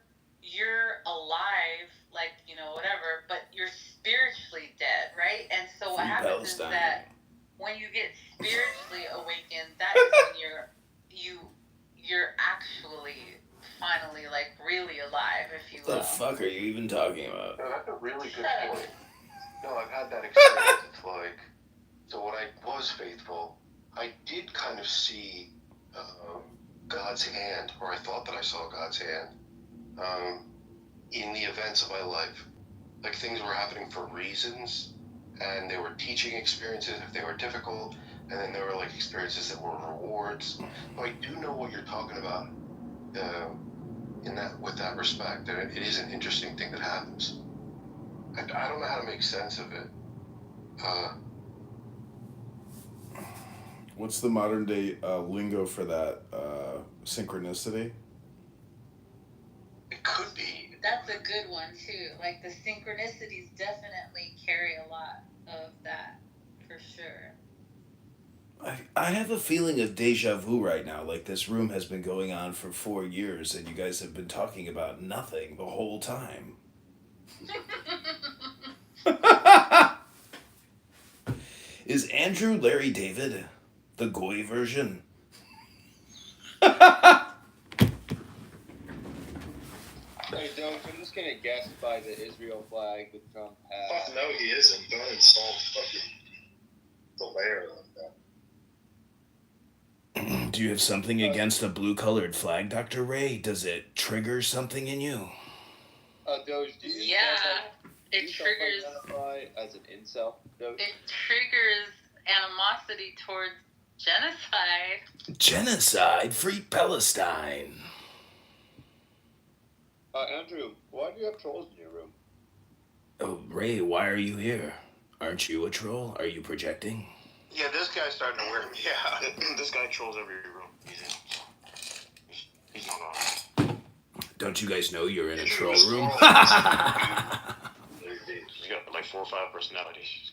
alive, like, you know, whatever, but you're spiritually dead, right? And so what happens is that when you get spiritually awakened, that is when you're actually finally, like, really alive, if you will. What the fuck are you even talking about? No, that's a really good point. No, I've had that experience. It's like, so when I was faithful, I did kind of see God's hand, or I thought that I saw God's hand in the events of my life. Like, things were happening for reasons, and they were teaching experiences if they were difficult, and then there were like experiences that were rewards. So I do know what you're talking about with that respect, and it is an interesting thing that happens. I don't know how to make sense of it. What's the modern day lingo for that? Synchronicity? That's a good one too. Like the synchronicities definitely carry a lot of that, for sure. I have a feeling of deja vu right now. Like this room has been going on for 4 years, and you guys have been talking about nothing the whole time. Is Andrew Larry David the Goy version? Hey, Doge, I'm just gonna guess by the Israel flag with Trump hat. Fuck no, he isn't. Don't insult fucking the layer like that. Do you have something against a blue-colored flag, Dr. Ray? Does it trigger something in you? Doge, do you it triggers. Identify as an incel, Doge? It triggers animosity towards genocide. Genocide? Free Palestine. Andrew, why do you have trolls in your room? Oh, Ray, why are you here? Aren't you a troll? Are you projecting? Yeah, this guy's starting to wear me out. This guy trolls every room. He's not on. Don't you guys know you're in a troll room? He's got like 4 or 5 personalities.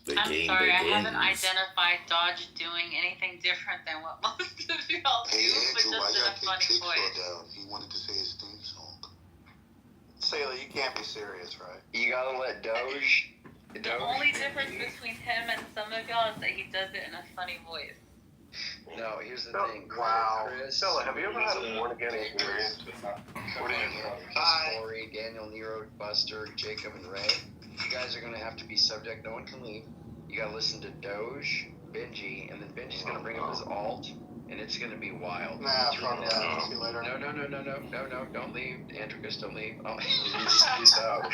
The I'm game sorry, begins. I haven't identified Dodge doing anything different than what most of y'all do, but just in a funny voice. He wanted to say his theme song. Sailor, you can't be serious, right? You gotta let Doge. The only difference between him and some of y'all is that he does it in a funny voice. No, here's the thing. Wow. Chris, Stella, have you ever had a born again experience? What do you Corey, Daniel, Nero, Buster, Jacob, and Ray. You guys are gonna have to be subject. No one can leave. You gotta listen to Doge, Benji, and then Benji's gonna bring up his alt, and it's gonna be wild. Nah, fuck that. See you later. No, don't leave. Andricus, don't leave. Oh. Peace out.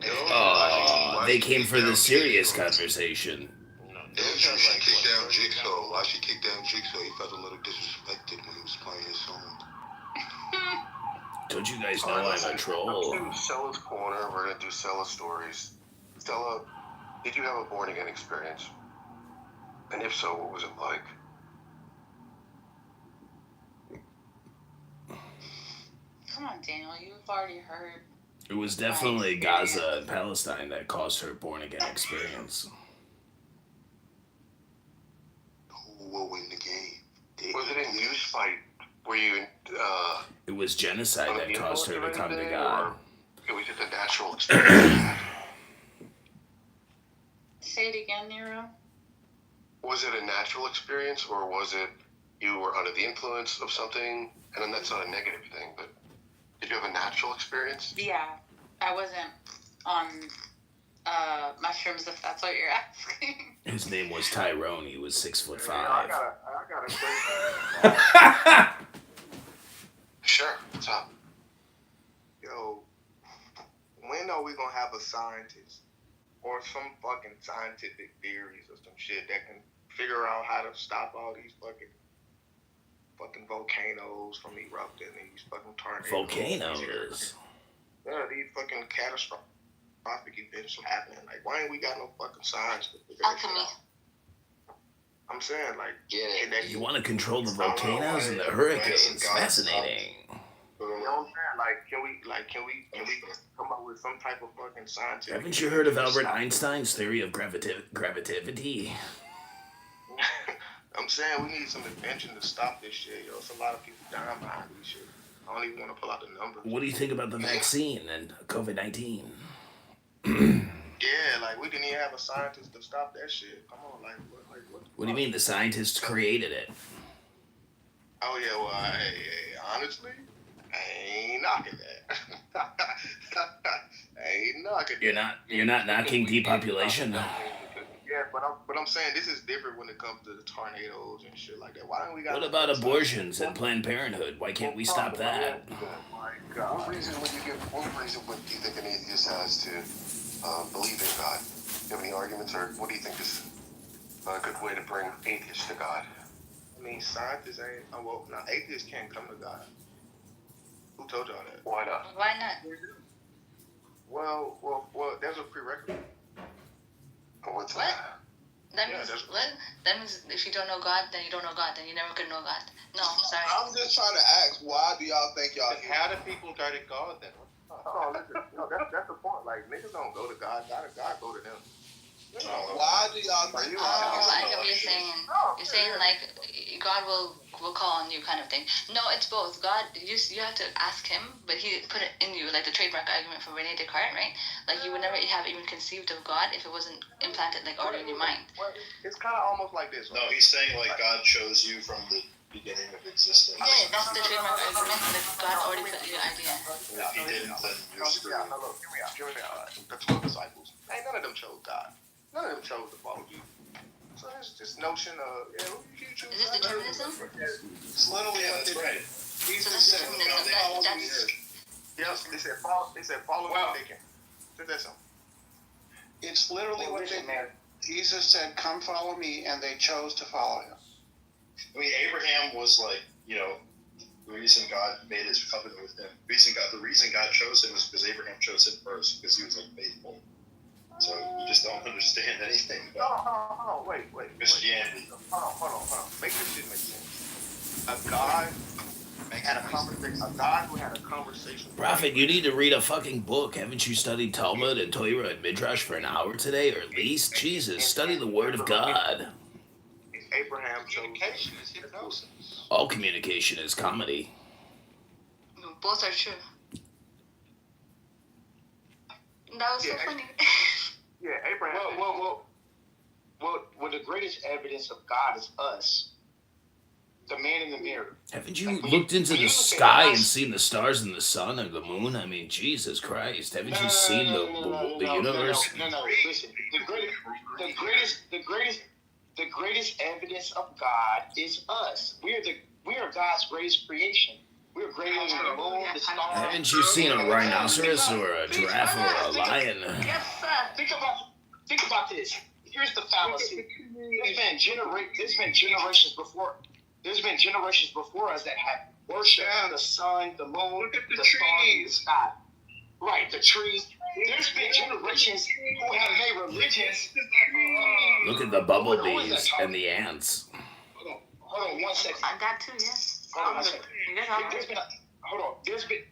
Oh, they came for the serious conversation. Andrew should kick down Jigsaw. Why should kick down Jigsaw? He felt a little disrespected when he was playing his song. Don't you guys know I'm a troll? I'm to Stella's corner. We're gonna do Stella stories. Stella, did you have a born again experience? And if so, what was it like? Come on, Daniel, you've already heard. It was definitely Gaza and Palestine that caused her born-again experience. Who will win the game? Was it a news fight? Were you It was genocide that caused her to come to God. It was just a natural experience? Say it again, Nero. Was it a natural experience, or was it you were under the influence of something? And then that's not a negative thing, but did you have a natural experience? Yeah, I wasn't on mushrooms, if that's what you're asking. His name was Tyrone. He was 6'5". I got a question. Sure, what's up? Yo, when are we gonna have a scientist or some fucking scientific theories or some shit that can figure out how to stop all these fucking volcanoes from erupting and these fucking tornadoes? Volcanoes? Yeah, these fucking catastrophic events from happening. Like, why ain't we got no fucking science to figure that shit out? I'm saying, like, You want to control the volcanoes and the hurricanes? Fascinating. You know what I'm saying? Like, can we come up with some type of fucking scientific? Haven't you heard of Albert Einstein's theory of gravitativity? I'm saying we need some invention to stop this shit, yo. It's a lot of people dying behind this shit. I don't even want to pull out the numbers. What do you think about the vaccine and COVID-19? Yeah, like, we didn't even have a scientist to stop that shit. Come on, like what? What do you mean the scientists created it? Oh, yeah, well, honestly, I ain't knocking that. I ain't knocking that. You're not knocking depopulation? Yeah, but I'm saying this is different when it comes to the tornadoes and shit like that. Why don't we got? What about abortions and Planned Parenthood? Why can't we stop that? What reason would you think an atheist has to believe in God? Do you have any arguments, or what do you think is a good way to bring atheists to God? I mean, scientists ain't. Atheists can't come to God. Who told y'all that? Why not? Why not? Well, there's a prerequisite. What's what? that? That means if you don't know God, then you don't know God. Then you never could know God. No, sorry. I'm just trying to ask, why do y'all think y'all here? How do people go to God then? Oh, listen, that's the point. Like, niggas don't go to God. God go to them. Why do y'all think? I get what you're saying. You're saying like God will call on you, kind of thing. No, it's both. God, you have to ask Him, but He put it in you, like the trademark argument for Rene Descartes, right? Like you would never have even conceived of God if it wasn't implanted like already in your mind. It's kind of almost like this. No, he's saying like God chose you from the beginning of existence. Yeah, that's the trademark argument. Like God already put your idea. If he didn't, then you're screwed. Look, hear me out. The 12 disciples. Ain't none of them chose God. None of them chose to follow Jesus. So there's this notion of, who you choose? Is this determinism? It's literally what that's right. Jesus said, yes, they said follow me, they can. That's something. It's literally what they did. Jesus said, come follow me, and they chose to follow him. I mean, Abraham was like, the reason God made his covenant with him. The reason God chose him was because Abraham chose him first, because he was unfaithful. So you just don't understand anything about Hold on, wait. Christianity. Hold on. Make this shit make sense. A God had a conversation. A God who had a conversation. Prophet, you need to read a fucking book. Haven't you studied Talmud and Torah and Midrash for an hour today, or at least? Jesus, study the Word of God. Abraham chose. Communication is hypnosis. All communication is comedy. Both are true. That was so funny. Yeah, Abraham. Well, the greatest evidence of God is us. The man in the mirror. Haven't you looked into the sky and seen the stars and the sun and the moon? I mean, Jesus Christ. Haven't you seen the universe? No. Listen, the greatest evidence of God is us. We are God's greatest creation. We're greater than the moon, the stars. Haven't you seen a rhinoceros or a giraffe or a lion? Yes, sir. Think about this. Here's the fallacy. There's been generations before. There's been generations before us that have worshipped the sun, the moon, the stars, and the sky. Right, the trees. There's been generations who have made religions. Look at the bumblebees and the ants. Hold on 1 second. That too, yes. Hold on 1 second.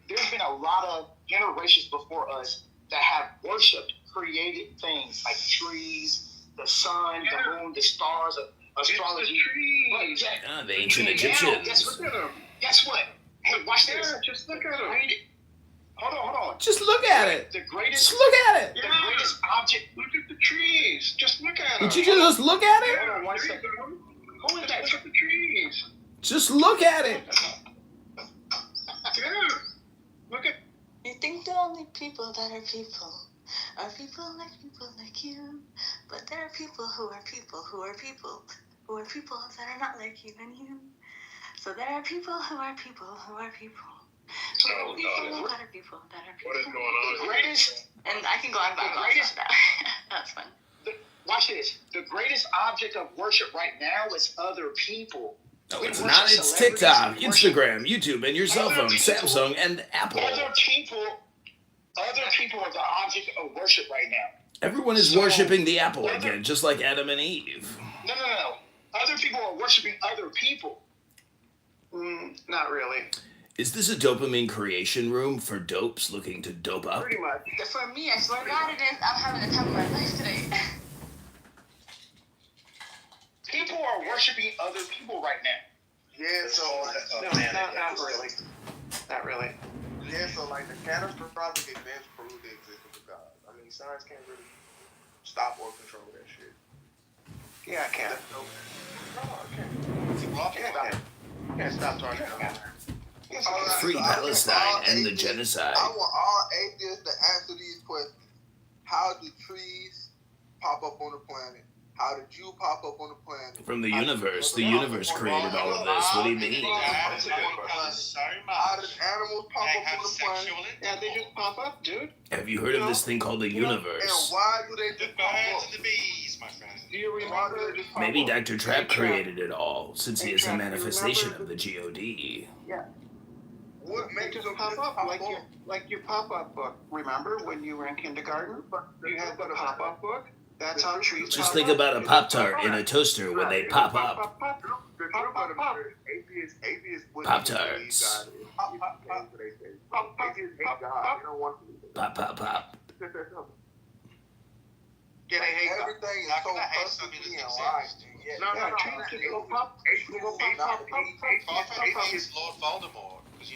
There's been a lot of generations before us that have worshipped created things like trees, the sun, the moon, the stars, astrology. Right, exactly. The ancient Egyptians. Guess what? Hey, watch this. Just look at it. Hold on. Just look at it. The greatest. Just look at it. The greatest object. Look at the trees. Just look at it. Would you just look at it? Hold on 1 second. Who is that? Look at the trees. Just look at it. Yeah. Look at. You think the only people that are people like you, but there are people who are people that are not like you and you. So there are people who are people. Oh, God. That are people. What is going on? The greatest. And I can go on about that. That's fun. Watch this. The greatest object of worship right now is other people. No, it's not. It's TikTok, Instagram, YouTube, and your cell phone, Samsung, and Apple. Other people are the object of worship right now. Everyone is worshiping the apple again, just like Adam and Eve. No. Other people are worshiping other people. Not really. Is this a dopamine creation room for dopes looking to dope up? Pretty much. For me, I swear to God, it is. I'm having the time of my life today. People are worshiping other people right now. Yeah, so not really. Not really. Yeah, so like the catastrophic events prove the existence of God. I mean, science can't really stop or control that shit. Yeah, I can. You can't stop talking about it. Free Palestine and the genocide. I want all atheists to answer these questions. How do trees pop up on the planet? How did you pop up on the planet? From the universe. The universe created all of this. What do you mean? How did animals pop up on the planet? Yeah, they just pop up, dude. Have you heard of this thing called the And universe? why do they just pop up? The bees, my friend. Do you remember? Maybe Dr. Trapp created it all, since he is a manifestation of the GOD. Yeah. What makes them pop up like your pop-up book? Remember when you were in kindergarten? You had the pop-up book? That's how trees Just think about a Pop-Tart in a toaster when they pop up. The truth of the matter is, Atheists wouldn't Pop even believe Tarts. God if they say. Atheists hate God. They don't want to believe Pop, pop, pop. Yeah, they hate everything is so perfectly in line. hates Lord Voldemort, because,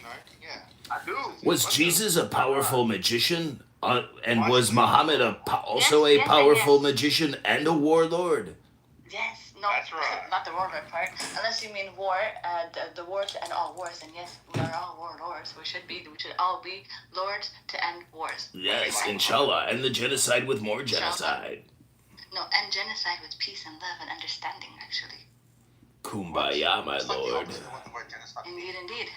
I do. Was Jesus a powerful magician? And was Muhammad also a powerful magician and a warlord? Yes, no, That's right. not the warlord part. Unless you mean war, the war to end all wars, and yes, we are all warlords. We should all be lords to end wars. Yes, inshallah. And the genocide with more genocide. No, end genocide with peace and love and understanding, actually. Kumbaya, my lord. Indeed, indeed.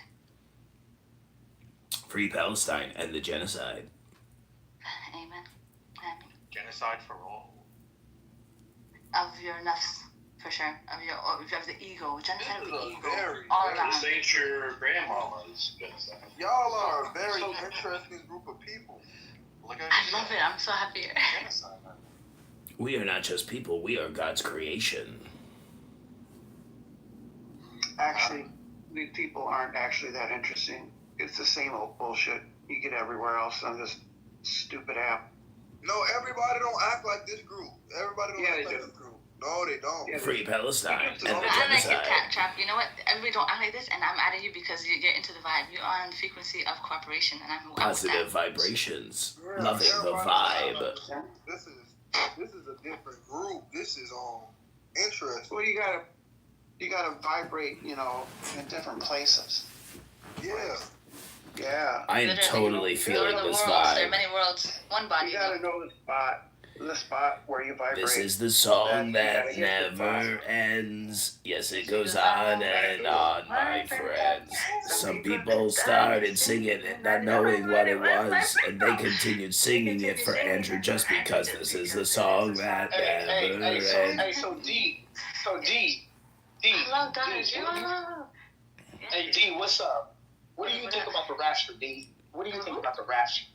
Free Palestine and the genocide. Amen. Genocide for all. Of your nafs, for sure. Of the ego. Genocide of the ego. Very, all very around. Saint your grandmama's genocide. Y'all are a very interesting group of people. I love it. I'm so happy. We are not just people, we are God's creation. Actually, these people aren't actually that interesting. It's the same old bullshit you get everywhere else on this stupid app. No, everybody don't act like this group. Everybody don't act like this group. No, they don't. Free Palestine and the I like it, genocide. Trap. You know what? Everybody don't act like this, and I'm adding you because you're into the vibe. You're on the frequency of cooperation, and I'm Positive vibrations. Loving the vibe. This is a different group. This is interesting. Well, you gotta vibrate, in different places. Yeah. Yeah. I am totally feeling this There are vibe. many worlds. One body. You gotta know the spot where you vibrate. This is the song that never ends. Yes, it goes on and on, my friends. Some people started singing it not knowing what it was, and they continued singing it for Andrew just because this is the song that never ends. So D. Hello, guys. Hey, D, what's up? What do you think about the rapture, D? What do you think about the rapture?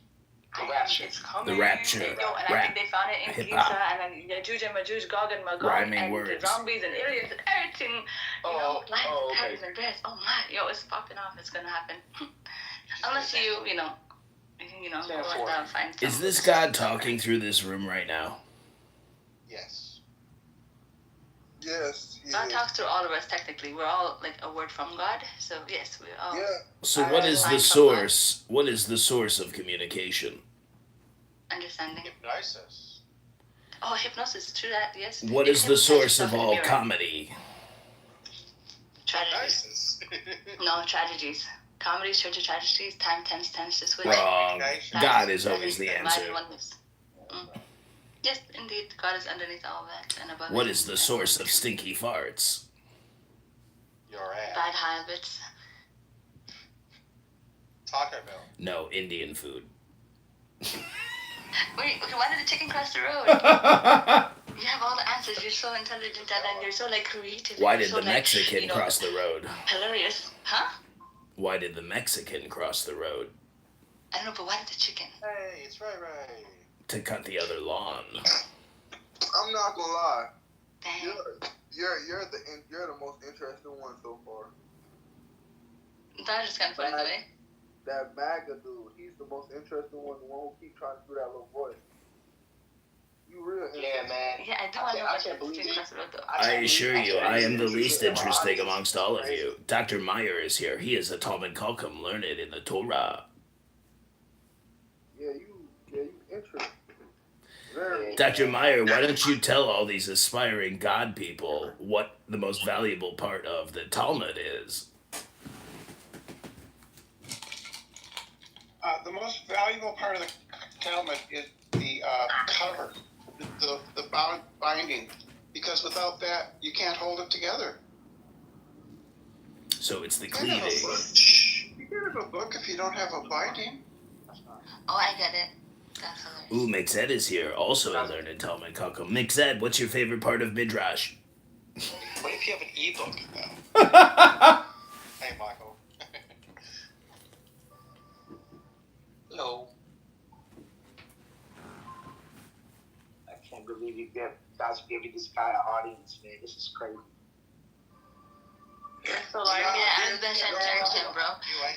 The rapture. It's coming. The rapture. And I Rap. think they found it in Hip-hop. Giza, and then Yajuj and Majuj, Gog and Magog, Rhyming and words. the zombies and aliens and everything. Lions, tigers, and bears. Oh my, it's popping off. It's gonna happen. Unless you go and find something. Is this God talking through this room right now? Yes. God talks to all of us. Technically, we're all like a word from God. So yes, we all. Yeah. So what is the source? What is the source of communication? Understanding. Hypnosis. Oh, hypnosis. True that. Yes. What is the source of all comedy? Tragedies. No, tragedies. Comedies, church of tragedies, time tense to switch. Wrong. God is always the answer. Yes, indeed. God is underneath all of that and above. What is the source of stinky farts? Your ass. Bad habits. Taco Bell. No, Indian food. Wait, okay, why did the chicken cross the road? You have all the answers. You're so intelligent and you're so creative. Why did the Mexican cross the road? Hilarious. Huh? Why did the Mexican cross the road? I don't know, but why did the chicken? Hey, it's Ray. To cut the other lawn. I'm not gonna lie. Dang. You're the most interesting one so far. That was just kind of funny, way. That MAGA dude, he's the most interesting one. The one who keeps trying to do that little voice. You real? Yeah, man. Yeah, I do want to know what the chicken cross the road though. I assure you, I am the least interesting amongst all of you. Dr. Meyer is here. He is a Talmud Chacham, learned in the Torah. Yeah, you interesting. Dr. Meyer, why don't you tell all these aspiring God people what the most valuable part of the Talmud is? The most valuable part of the Talmud is the cover, the binding, because without that, you can't hold it together. So it's the You can't have cleaving. you can't have a book if you don't have a binding. Oh, I get it. That's hilarious. Ooh, Mixed is here, also a learned in Talmud Chacham. Mixed, what's your favorite part of Midrash? What if you have an ebook, though? Hey, Michael. Hello. I can't believe you guys giving this guy an audience, man. This is crazy. So like, yeah, and then him, bro.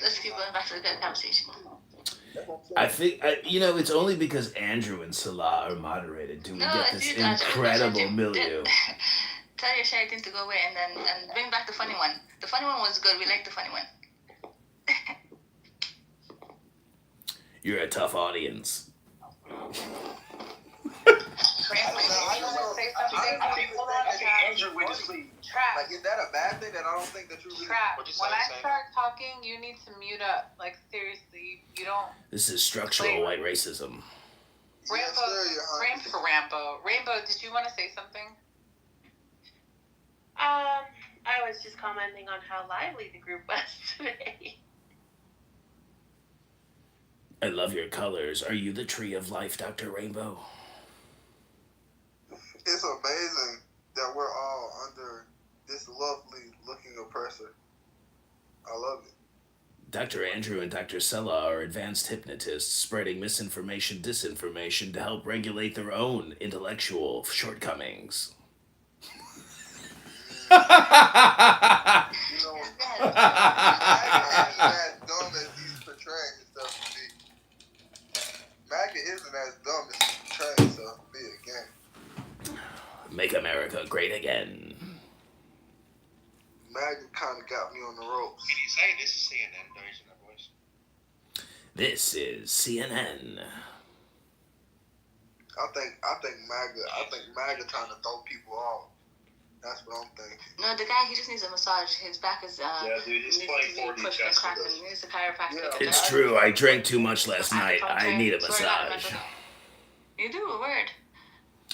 Let's keep going back to the good conversation. I think, it's only because Andrew and Salah are moderated do we get this incredible milieu. Tell your shy things to go away and bring back the funny one. The funny one was good. We like the funny one. You're a tough audience. I think Andrew went to sleep. Trap. Like, is that a bad thing that I don't think that you really... Trap. When I start talking, you need to mute up. Like, seriously, you don't... This is structural white racism. Rainbow, did you want to say something? I was just commenting on how lively the group was today. I love your colors. Are you the tree of life, Dr. Rainbow? It's amazing that we're all under this lovely looking oppressor. I love it. Dr. Andrew and Dr. Sella are advanced hypnotists spreading misinformation, disinformation to help regulate their own intellectual shortcomings. MAGA isn't as dumb as he's portraying himself to be. MAGA isn't as dumb as he's portraying himself to be again. Make America great again. MAGA kind of got me on the ropes. Can you say this is CNN, though, isn't that voice? This is CNN. I think MAGA trying to throw people off. That's what I'm thinking. No, the guy, he just needs a massage. His back is dude, his 2040 chest. He needs a chiropractic. Yeah, It's true. I drank too much last night. I need a massage. You do, a word.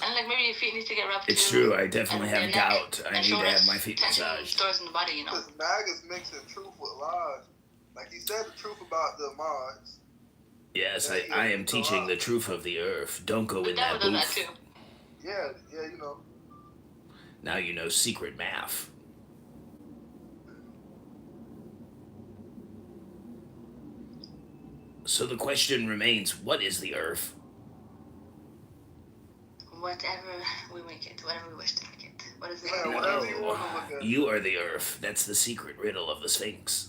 And like maybe your feet need to get rubbed It's too. true. I definitely have gout. I need to have my feet massaged. Stores in the body, Because MAGA's mixing truth with lies. Like he said the truth about the mods. Yes, I am teaching the truth of the earth. Don't go in that booth. Yeah, you know. Now you know secret math. So the question remains, what is the earth? Whatever we make it, whatever we wish to make it. What is it? Whatever you want to look at. You are the earth. That's the secret riddle of the Sphinx.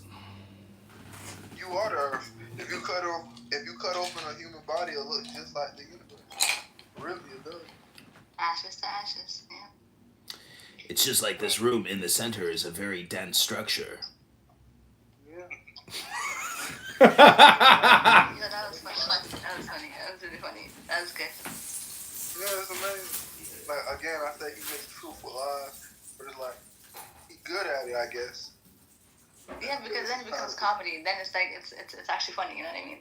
You are the earth. If you cut open a human body, it'll look just like the universe. Really, it does. Ashes to ashes, yeah. It's just like this room in the center is a very dense structure. Yeah. That was funny. That was funny. That was really funny. That was good. Yeah, it's amazing. Like, again, I say he makes truth with lies, but it's like, he's good at it, I guess. Yeah, because then it becomes comedy. Then it's like, it's actually funny, you know what I mean?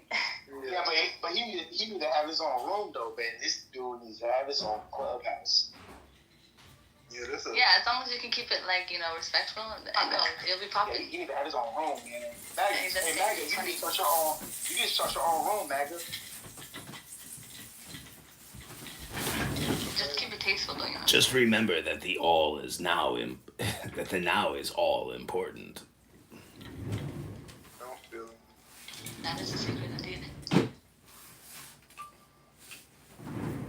Yeah, but he need to have his own room, though, man. This dude needs to have his own clubhouse. Yeah, as long as you can keep it, like, you know, respectful, and it'll be popping. Yeah, he need to have his own room, man. MAGA, you need to start your own room, MAGA. Just keep it tasteful, though, you know. Just remember that the all is now that the now is all important. That is a secret indeed.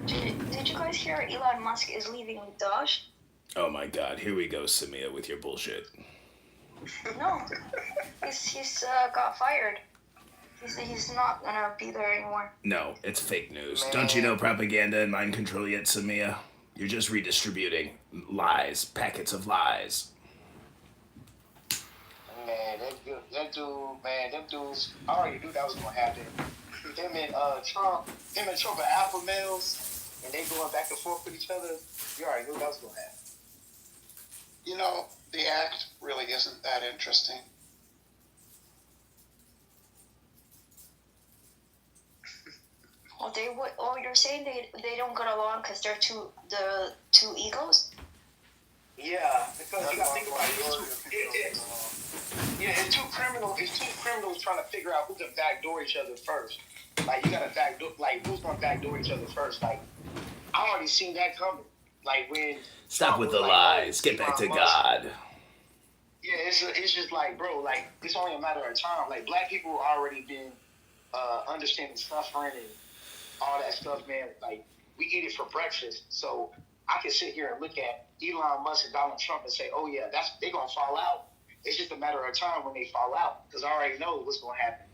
Did you guys hear Elon Musk is leaving Doge? Oh my God! Here we go, Samia, with your bullshit. No, he's got fired. He's not gonna be there anymore. No, it's fake news. Don't you know propaganda and mind control yet, Samia? You're just redistributing lies, packets of lies. Man, that dude, them dudes, I already knew that was gonna happen. Him and Trump are alpha males, and they going back and forth with each other. You already knew that was gonna happen. You know, the act really isn't that interesting. Well, they would. Oh, you're saying they don't get along because they're two egos. Yeah, because you gotta think about it. It's two criminals trying to figure out who can backdoor each other first. Like, you gotta backdoor, like, who's gonna backdoor each other first? Like, I already seen that coming. Like, when Stop with the lies. Get back to God. Yeah, it's just like, bro, like, it's only a matter of time. Like, black people already been understanding suffering and all that stuff, man. Like, we eat it for breakfast. So I can sit here and look at Elon Musk and Donald Trump and say, oh yeah, they gonna fall out. It's just a matter of time when they fall out, because I already know what's going to happen.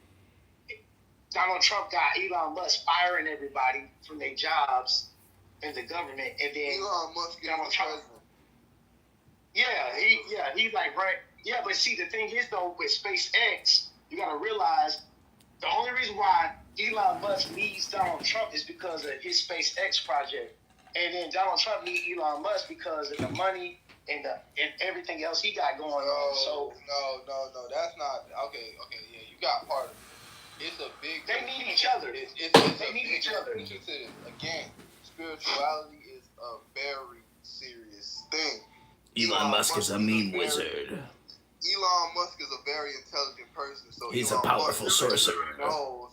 Donald Trump got Elon Musk firing everybody from their jobs in the government, and then Elon Musk is Donald Trump. He's like, right. Yeah, but see, the thing is, though, with SpaceX, you got to realize the only reason why Elon Musk needs Donald Trump is because of his SpaceX project. And then Donald Trump needs Elon Musk because of the money and everything else he got going on. So no, that's not okay. Yeah, you got part of it. It's a big. They need each other. They need each other. Again, spirituality is a very serious thing. Elon Musk is a meme wizard. Elon Musk is a very intelligent person. So He's Elon a powerful Musk sorcerer. knows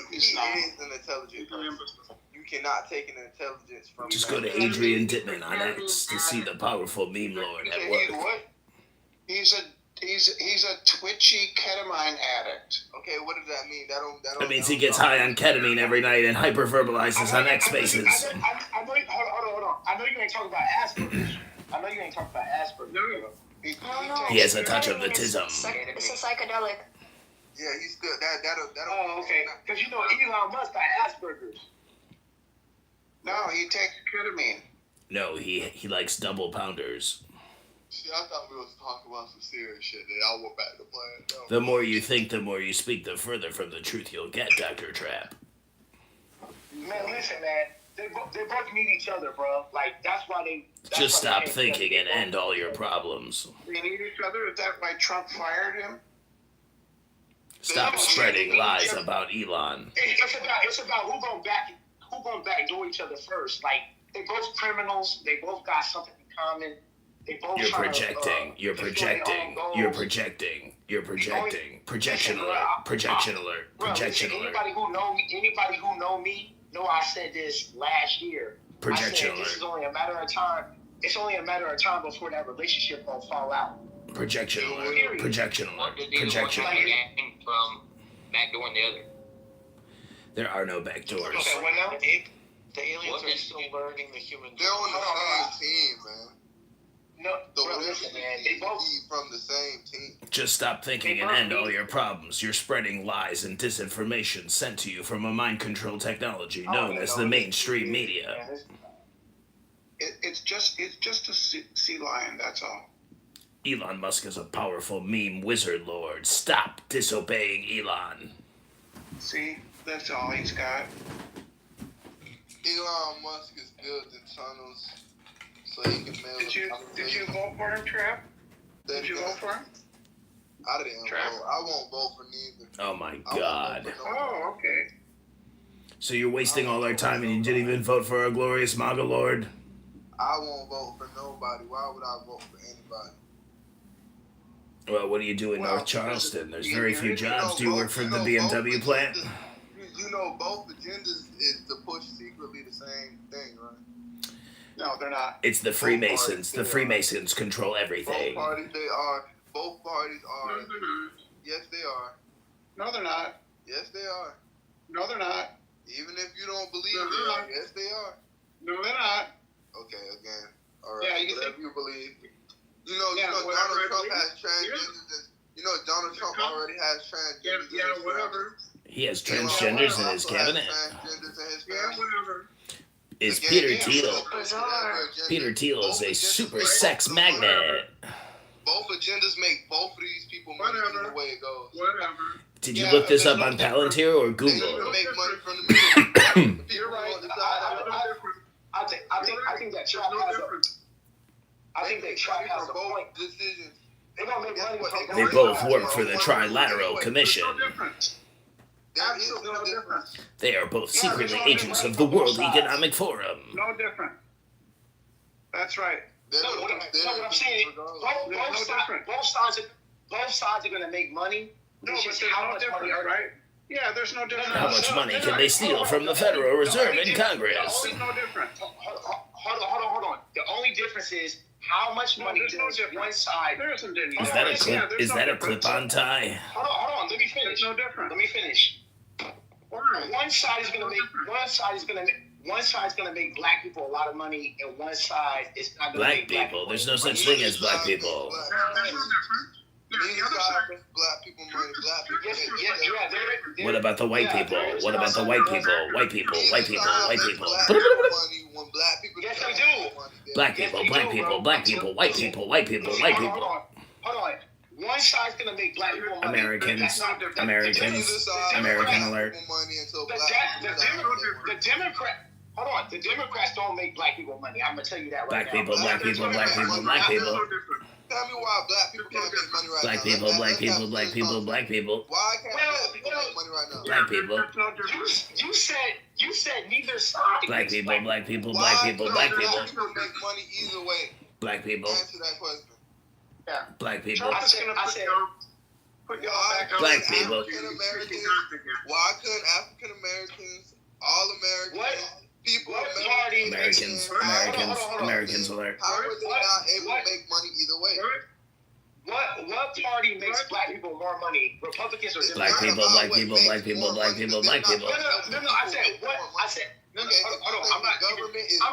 he is an intelligent person. You cannot take an intelligence from. Just go to Adrian Dittman on X to see the powerful meme lord at work. What? He's a twitchy ketamine addict. Okay, what does that mean? That means he gets high on ketamine every night and hyperverbalizes on X Spaces. Hold on. I know you ain't talking about Asperger's. No. He has a touch of the tism. It's a psychedelic. Yeah, he's good. That'll. Oh, okay. Because you know Elon Musk got Asperger's. No, he takes ketamine. No, he likes double pounders. See, I thought we was talking about some serious shit. Then I went back to playing. No. The more you think, the more you speak, the further from the truth you'll get, Dr. Trap. Man, listen, man. They both need each other, bro. Like, that's why they... Just stop thinking and end all your problems. They need each other? Is that why Trump fired him? Stop spreading lies about Elon. It's about who gonna backdoor each other first. Like, they both criminals. They both got something in common. They both You're projecting. Projection alert. Anybody who know me know I said this last year. Projection alert. This is only a matter of time. It's only a matter of time before that relationship will fall out. Projection alert. From backdooring the other. There are no backdoors. Okay, well now the aliens are still learning the human. They're on the same team, man. No, bro, listen, man. They both from the same team. Just stop thinking and end all your problems. You're spreading lies and disinformation sent to you from a mind control technology known as the mainstream media. It's just a sea lion. That's all. Elon Musk is a powerful meme wizard lord. Stop disobeying Elon. See, that's all he's got. Elon Musk is building tunnels so he can mail. Did you vote for him, Trap? Did you vote for him? I didn't vote. I won't vote for neither. Oh my God. Oh, okay. So you're wasting all our time and you didn't even vote for our glorious MAGA lord? I won't vote for nobody. Why would I vote for anybody? Well, what do you do in North Charleston? There's very few jobs. Do you work for the BMW plant? You know, both agendas is to push secretly the same thing, right? No, they're not. It's the Freemasons. The Freemasons control everything. Both parties are. No, they're not. Yes, they are. No, they're not. Yes, they are. No, they're not. Even if you don't believe they are. Yes, they are. No, they're not. Okay, again. All right. Yeah, whatever you believe. You know, Donald Trump has transgenders. You know, Donald Trump already has transgenders. Yeah, whatever. He has transgenders in his cabinet. Yeah, whatever. Is Peter Thiel. Peter Thiel is a super sex magnet. Both agendas make both of these people money the way it goes. Whatever. Did you look this up on Palantir or Google? They don't make money from the media. You're right. I think that Trump has a... I think that Trump has a point. Decisions. They don't make money from... They both work for the Trilateral Commission. Absolutely no difference. They are both secretly agents of the World Economic Forum. No different. That's right. What I'm saying, both sides are going to make money. No, but there's no difference, right? Yeah, there's no difference. How much money can they steal from the Federal Reserve in Congress? There's no difference. Hold on. The only difference is how much money does one side... There isn't any Is that a clip? Is that a clip-on tie? Hold on. Let me finish. There's no difference. Let me finish. One side is going to make black people a lot of money, and one side is not going to make black people. There's no such thing as black people. Black people money. Black people. What about the white people? What about the white people? White people, white people, white people. When black people. Yes, they do. Black people, black people, black people, white people, white people, white people. Hold on. One side's gonna make black people money. Americans, American alert. The Democrat. Hold on. The Democrats don't make black people money. I'm gonna tell you that right Black now. people, black people, black people, black people. Tell me why black people can't make money right Black now. people, black people, black people, black people. Why can't black people make money right now? Black people. You said neither side. Black people, black people, black people, black people. Black people make money either way. Black people. Answer that question. Yeah. Black people. I said. Black people. Why couldn't African Americans, all Americans, people, Americans alert. How were they not able to make money either way? What party makes black people more money? Republicans or Democrats? Black people, black people, black people, black people, black people. No. I said what? I said. No. Hold on. I'm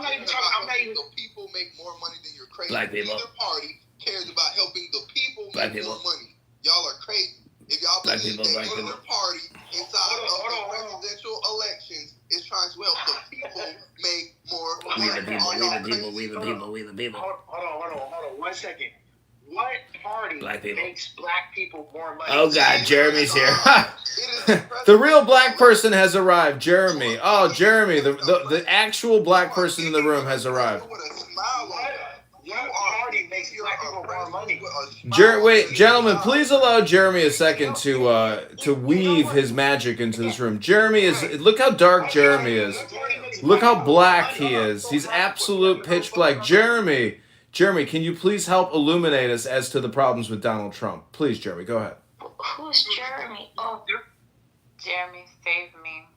not even talking. I'm not even. The people make more money than you're crazy. Black people. Neither party cares about helping the people Black make people. more money. Y'all are crazy. If y'all Black believe people, that black either people. party inside of the presidential elections is trying to help the people make more money. We the people, we the people, we the people, we the people. Hold on. 1 second. What party makes black people more money? Oh God, Jeremy's here. The real black person has arrived, Jeremy. Oh, Jeremy, the actual black person in the room has arrived. What party makes black people more money? Wait, gentlemen, please allow Jeremy a second to weave his magic into this room. Jeremy is, look how dark Jeremy is. Look how black he is. He's absolute pitch black. Jeremy, can you please help illuminate us as to the problems with Donald Trump? Please, Jeremy, go ahead. Who's Jeremy? Oh, Jeremy, save me.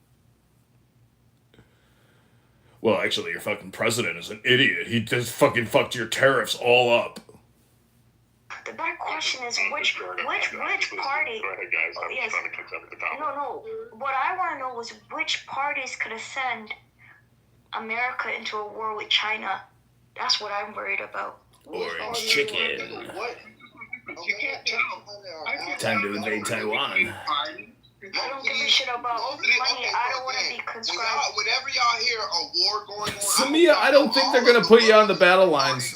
Well, actually, your fucking president is an idiot. He just fucking fucked your tariffs all up. the big question is which party? Oh, yes. No. What I want to know was which parties could send America into a war with China. That's what I'm worried about. Orange chicken. What? You can't tell. Time to invade Taiwan. I don't give a shit about money. I don't want to be conscribed. Whenever y'all hear a war going on, Samia, I don't think they're gonna put you on the battle lines.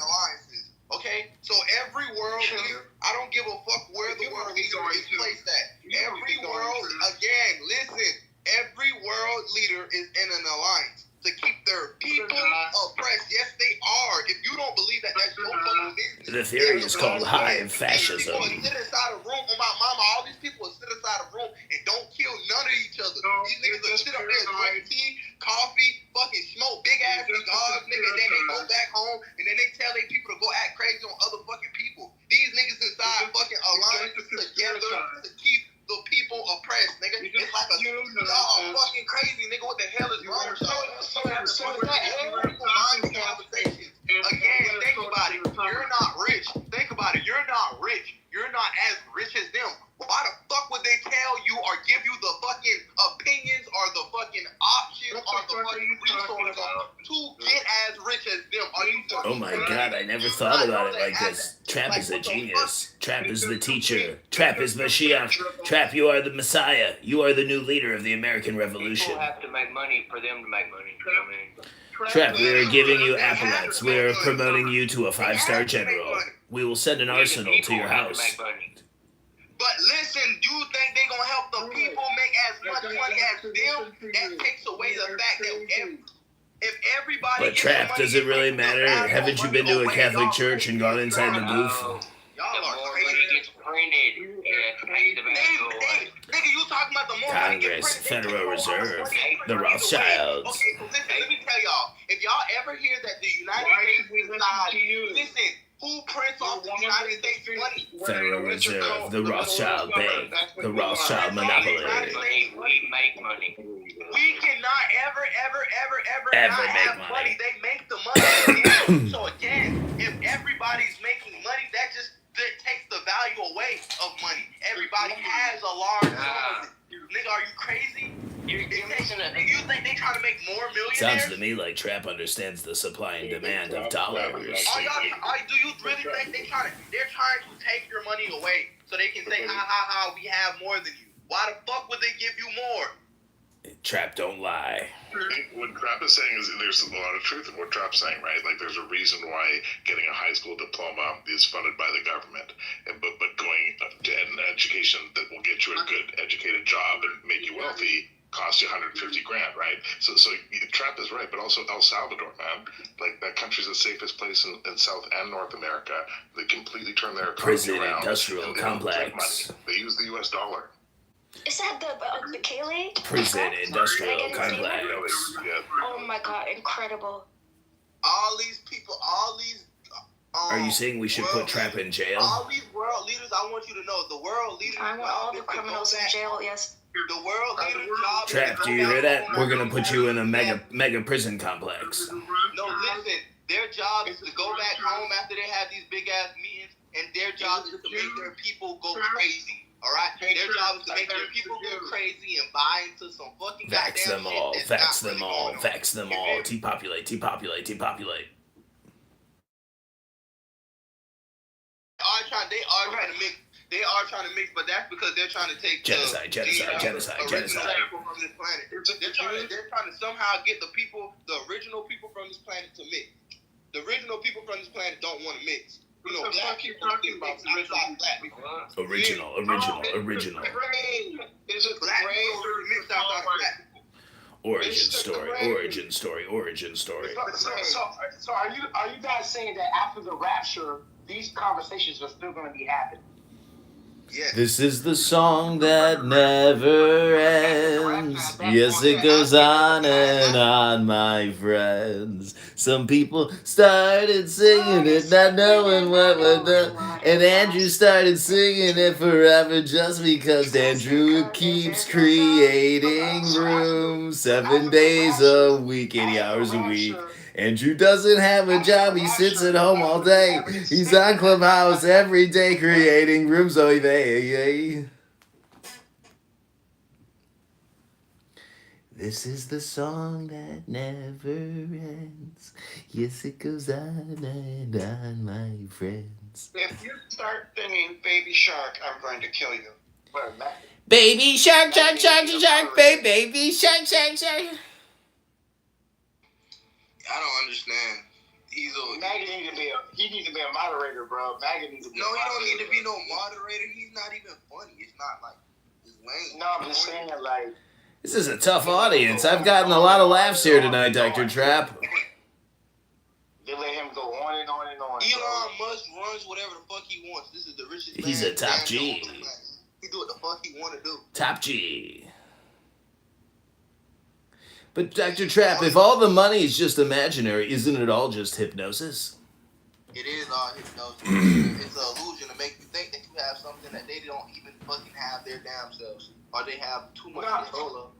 Okay, so every world leader, I don't give a fuck where the world leader is placed at. Every world, again, listen, every world leader is in an alliance to keep their people oppressed. Yes, they are. If you don't believe that, that's your fucking business. The theory is called hive fascism. People will sit inside a room, on my mama, all these people will sit inside a room and don't kill none of each other. These niggas will sit up there, drink tea, coffee, fucking smoke big ass cigars, nigga, and then they go back home and then they tell their people to go act crazy on other fucking people. These niggas inside fucking alliances together to keep the people oppressed, nigga. It's like a y'all fucking crazy, nigga. What the hell is wrong with y'all? Conversations. Again, think about it. You're not rich. Think about it. You're not rich. You're not as rich as them. Why the fuck would they tell you or give you the fucking opinions or the fucking options or the fucking resources to get as rich as them? Are you Oh my god, I never thought about it like this. Trap is a genius. Trap is the teacher. Trap is Mashiach. Trap, you are the Messiah. You are the new leader of the American Revolution. People have to make money for them to make money. You know what I mean? Trap, we are giving you epaulets. We are promoting you to a 5-star general. We will send an arsenal to your house. But listen, you think they gonna help the people make as much money as them? That takes away the fact that if everybody. But Trap, does it really matter? Haven't you been to a Catholic church and gone inside the booth? Y'all are crazy. Nigga, you talking about the more Congress, Federal Reserve, the Rothschilds. Okay, so listen, let me tell y'all. If y'all ever hear that the United States inside, listen, who prints off the United States money? Federal Reserve, the Rothschild Bank, the Rothschild Monopoly. We make money. We cannot ever Ever not make have money. money. They make the money. So again, if everybody's making money, that takes the value away of money. Everybody has a large sum of it. Nigga, are you crazy? You think they try to make more millionaires? Sounds to me like Trap understands the supply and demand of dollars. Do you really think they're trying to take your money away so they can say, ha, we have more than you. Why the fuck would they give you more? Trap don't lie. What Trap is saying is there's a lot of truth in what Trap's saying, right? Like there's a reason why getting a high school diploma is funded by the government, but going to an education that will get you a good educated job and make you wealthy costs you $150,000, right? So Trap is right, but also El Salvador, man. Like that country's the safest place in South and North America. They completely turn their economy Prison around. industrial complex. They use the U.S. dollar. Is that the Kaylee? Prison industrial Did I get his name right? complex. Oh my god, incredible. All these people, Are you saying we should put Trap in jail? all these world leaders, I want you to know, the world leaders. I want all the criminals in jail, yes. The world leaders' job is Trap, to do go you hear back that? home We're gonna after put they you have in a these mega prison complex. No, listen. Their job is to go back home after they have these big ass meetings, and their job is to make their people go crazy. All right, their job is to make their people go crazy and buy into some fucking Vax goddamn them all, shit. that's vax not them really all, going on. vax them all. Depopulate, depopulate, depopulate. They are trying to mix. They are trying to mix, but that's because they're trying to take Genocide, the genocide, original genocide. people from this planet. They're trying to somehow get the original people from this planet to mix. The original people from this planet don't want to mix. You know, black people talking about original black people. Original. Is it black people mixed out by black people? Origin story. So are you guys saying that after the rapture, these conversations are still going to be happening? Yes. This is the song that never ends. Yes, it goes on and on, my friends. Some people started singing it, not knowing what was done. And Andrew started singing it forever just because Andrew keeps creating room 7 days a week, 80 hours a week. Andrew doesn't have a job, he sits at home all day. He's on Clubhouse every day creating rooms. Oh, yeah. This is the song that never ends. Yes, it goes on and on, my friends. If you start singing Baby Shark, I'm going to kill you. Baby shark, shark, shark, shark, baby shark, shark, shark. I don't understand. Maggie needs to be a moderator, bro. Maggie needs to be No, he don't need to be no moderator. He's not even funny. It's not like his lane. No, I'm just saying, like... This is a tough audience. I've gotten a lot of laughs here tonight, Dr. Trap. They let him go on and on and on. Elon Musk runs whatever the fuck he wants. This is the richest man. He's a top G. He do what the fuck he want to do. Top G. But Dr. Trap, if all the money is just imaginary, isn't it all just hypnosis? It is all hypnosis. It's an illusion to make you think that you have something that they don't even fucking have their damn selves. Or they have too much control of.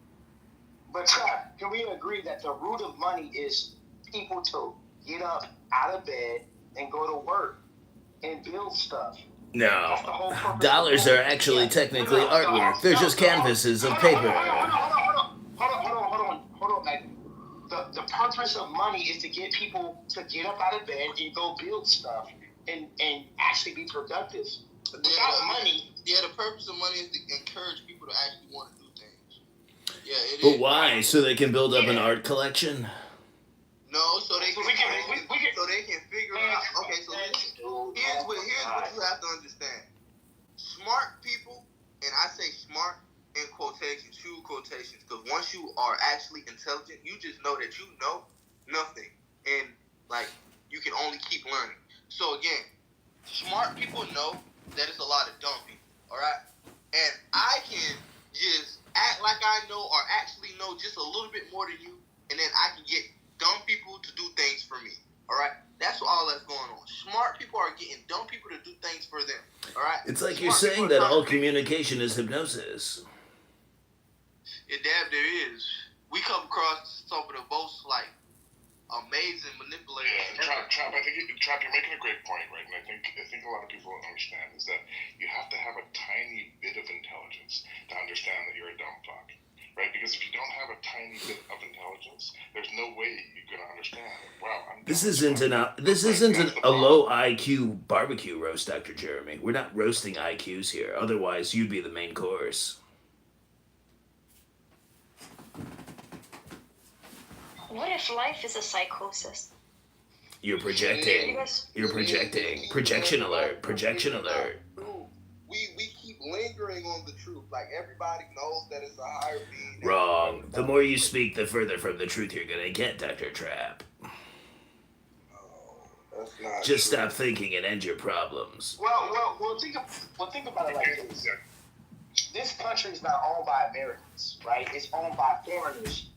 But Trap, can we agree that the root of money is people to get up out of bed and go to work and build stuff? No. Dollars are actually technically artwork. They're just canvases of paper. Hold on, Maggie. The purpose of money is to get people to get up out of bed and go build stuff and actually be productive. Without money... Yeah, the purpose of money is to encourage people to actually want to do things. Yeah, it But is. why? So they can build up an art collection? No, so they can figure out. Okay, so here's what you have to understand. Smart people, and I say smart in quotations, huge quotations, because once you are actually intelligent, you just know that you know nothing, and like you can only keep learning. So again, smart people know that it's a lot of dumb people. All right, and I can just act like I know or actually know just a little bit more than you, and then I can get dumb people to do things for me. All right, that's all that's going on. Smart people are getting dumb people to do things for them. All right, It's like you're saying that all communication is hypnosis. Yeah, damn, there is. We come across some of the most like amazing manipulators. Yeah, Trap, I think you're making a great point, right? And I think a lot of people don't understand is that you have to have a tiny bit of intelligence to understand that you're a dumb fuck, right? Because if you don't have a tiny bit of intelligence, there's no way you're going to understand. Wow, This isn't a low IQ barbecue roast, Dr. Jeremy. We're not roasting IQs here. Otherwise, you'd be the main course. What if life is a psychosis? You're projecting. You're projecting. Projection alert. Projection alert. We keep lingering on the truth. Like, everybody knows that it's a higher being. Wrong. The more you speak, the further from the truth you're gonna get, Dr. Trap. That's not Just true. stop thinking and end your problems. Well, think about it like this. This country is not owned by Americans, right? It's owned by foreigners.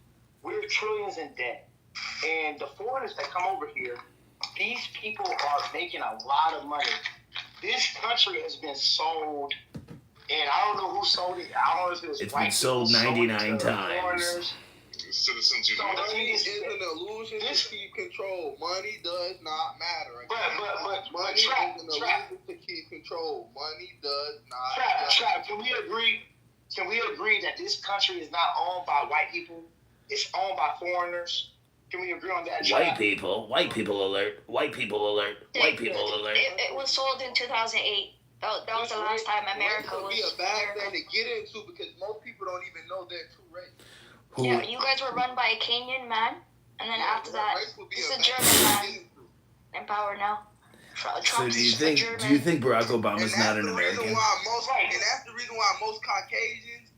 We're trillions in debt. And the foreigners that come over here, these people are making a lot of money. This country has been sold, and I don't know who sold it. I don't know if it was It's white been sold people 99 it to times. foreigners. Citizens So the Money thing is an illusion to keep control. Money does not matter. But money Trap, is an illusion to keep control. Money does not. Trap, can we agree? Can we agree that this country is not owned by white people? It's owned by foreigners. Can we agree on that? White people alert. White people alert. White people alert. It was sold in 2008. That was the last time America was. Would be a bad thing to get into because most people don't even know their true race. Yeah, you guys were run by a Kenyan man, and then after that, it's a German man in power now. So do you think Barack Obama's not an American? And that's the reason why most Caucasians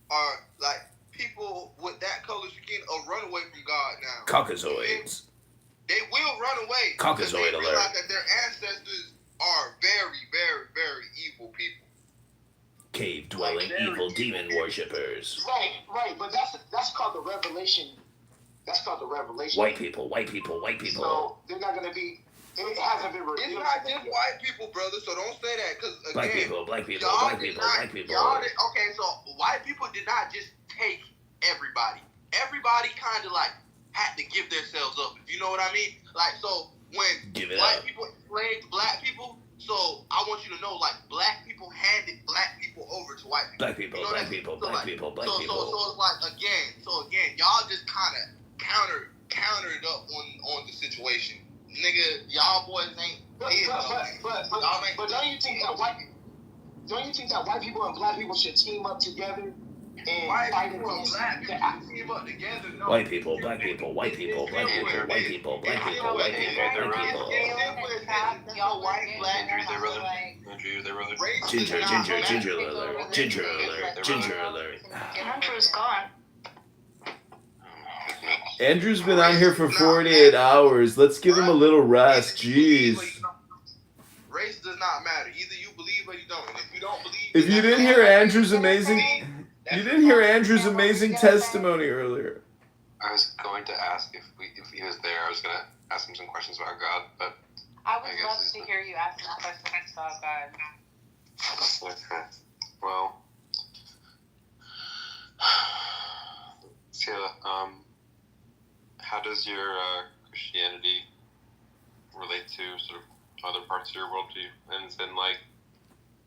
are like people with that color skin are run away from God now. Caucasoids. They will run away. Caucasoid because they alert. realize that their ancestors are very, very, very evil people. Cave-dwelling evil demon worshippers. Right, but that's called the revelation. That's called the revelation. White people. So they're not going to be. It hasn't been revealed. It's not just white people, brother. So don't say that because again, black people. Okay, so white people did not just take everybody. Everybody kind of like had to give themselves up. If you know what I mean? Like so when white people enslaved black people. So I want you to know, like, black people handed black people over to white people. Black people, you know black people. So it's like again, y'all just kind of countered up on the situation, nigga. Y'all boys ain't. But don't you think that white people and black people should team up together? And white fight people and against black people should team up together. No. White people, black people, white people, black people, white people, black people, white people, black people. Ginger alert. Andrew's gone. Andrew's been on here for 48 hours. Let's give him a little rest. Jeez. Race does not matter. Either you believe or you don't. And if you don't believe, If you didn't hear Andrew's amazing testimony earlier. I was going to ask if he was there. I was going to ask him some questions about God, but I would love to hear you ask some questions about God. Okay. Well, Sheila, how does your Christianity relate to sort of other parts of your worldview? And then, like,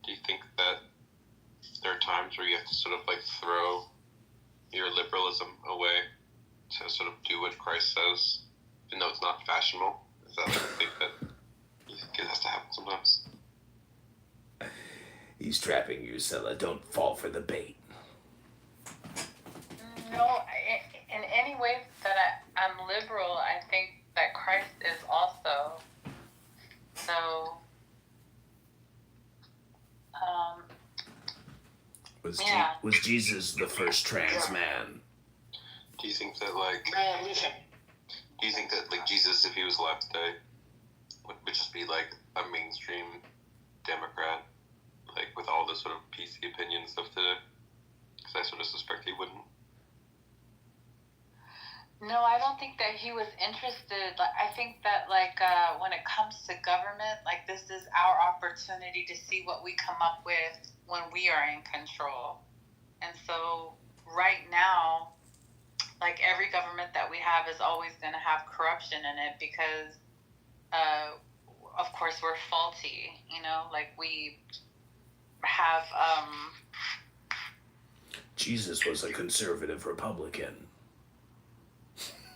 do you think that there are times where you have to sort of like throw your liberalism away to sort of do what Christ says, even though it's not fashionable? Is that like a thing that you think it has to happen sometimes? He's trapping you, Scylla. Don't fall for the bait. No, in any way that I'm liberal, I think that Christ is also. So, Was Jesus the first trans man? Do you think that like? Man, listen. Do you think that like Jesus, if he was alive today, would just be like a mainstream Democrat, like with all the sort of PC opinions of today? Because I sort of suspect he wouldn't. No, I don't think that he was interested. Like, I think that when it comes to government, like this is our opportunity to see what we come up with when we are in control. And so right now, like every government that we have is always going to have corruption in it because, of course, we're faulty. You know, like we have. Jesus was a conservative Republican.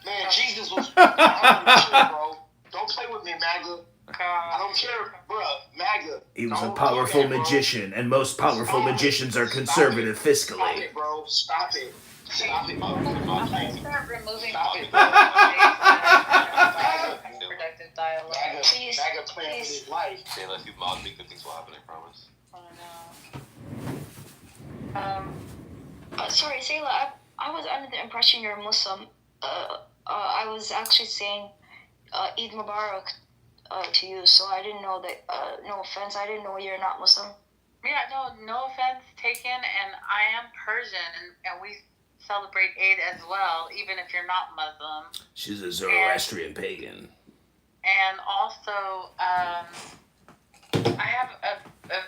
Man, Jesus was. I don't care, bro. Don't play with me, MAGA. I don't care, bro. MAGA. He was a Don't do powerful that, bro. magician, and most powerful Stop magicians it. are conservative Stop fiscally. it, bro. Stop it. Stop it, bro. I'm gonna start removing Stop people it, from bro. productive dialogue. MAGA plan for his life. Taylor, if you mod me, good things will happen, I promise. Oh no. Sorry, Sayla, I was under the impression you're Muslim. I was actually saying Eid Mubarak to you, so I didn't know that. No offense, I didn't know you're not Muslim. Yeah, no offense taken, and I am Persian, and we celebrate Eid as well, even if you're not Muslim. She's a Zoroastrian pagan. And also, I have a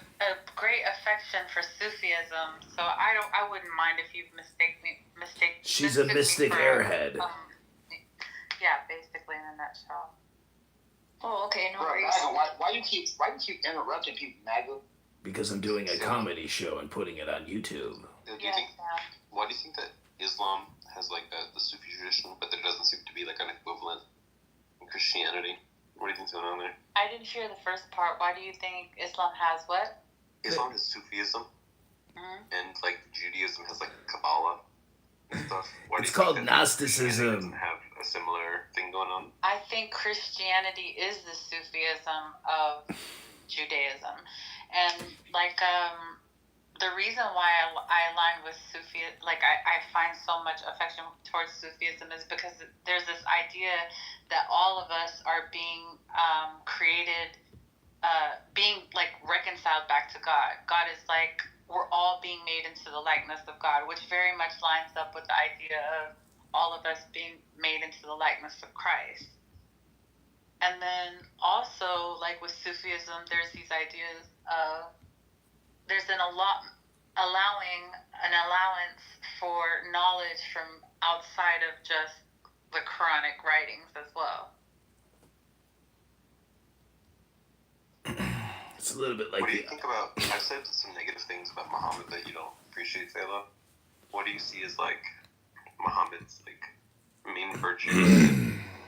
great affection for Sufism, so I wouldn't mind if you mistake. She's a mystic airhead. Yeah, basically in a nutshell. Oh, okay, no Bro, worries. MAGA, why you keep interrupting people, MAGA? Because I'm doing a comedy show and putting it on YouTube. Why do you think that Islam has like the Sufi tradition, but there doesn't seem to be like an equivalent in Christianity? What do you think's going on there? I didn't hear the first part. Why do you think Islam has what? Islam has Sufism, and like Judaism has like Kabbalah and stuff. Why do It's you called think that Gnosticism. doesn't have a similar thing going on? I think Christianity is the Sufism of Judaism. And, like, the reason why I align with Sufi, like, I find so much affection towards Sufism is because there's this idea that all of us are being created, being, like, reconciled back to God. God is, like, we're all being made into the likeness of God, which very much lines up with the idea of all of us being made into the likeness of Christ. And then also, like with Sufism, there's these ideas of there's an allowance for knowledge from outside of just the Quranic writings as well. It's a little bit like what do you think about? I've said some negative things about Muhammad that you don't appreciate, Sayla. What do you see as like Muhammad's like main virtues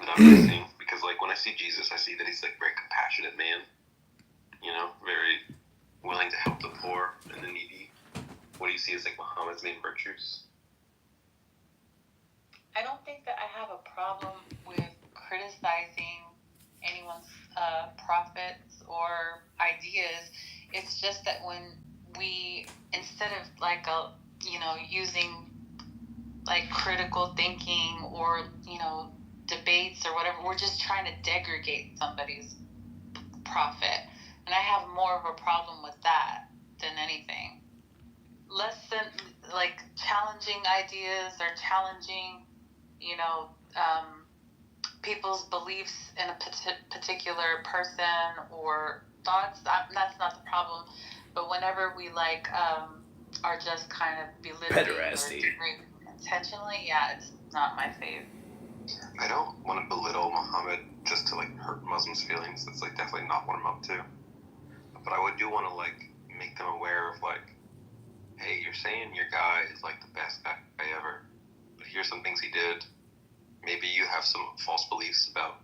that I'm missing? Because like when I see Jesus, I see that he's like a very compassionate man. You know, very willing to help the poor and the needy. What do you see as like Muhammad's main virtues? I don't think that I have a problem with criticizing anyone's prophets or ideas. It's just that when we, instead of like using like critical thinking or debates or whatever, we're just trying to degrade somebody's prophet, and I have more of a problem with that than anything. Less than like challenging ideas or challenging people's beliefs in a particular person or thoughts. That's not the problem. But whenever we are just kind of belittling Pederasty. or intentionally, yeah, it's not my fave. I don't want to belittle Muhammad just to like hurt Muslims' feelings. That's like definitely not what I'm up to. But I do want to like make them aware of like, hey, you're saying your guy is like the best guy ever, but here's some things he did. Maybe you have some false beliefs about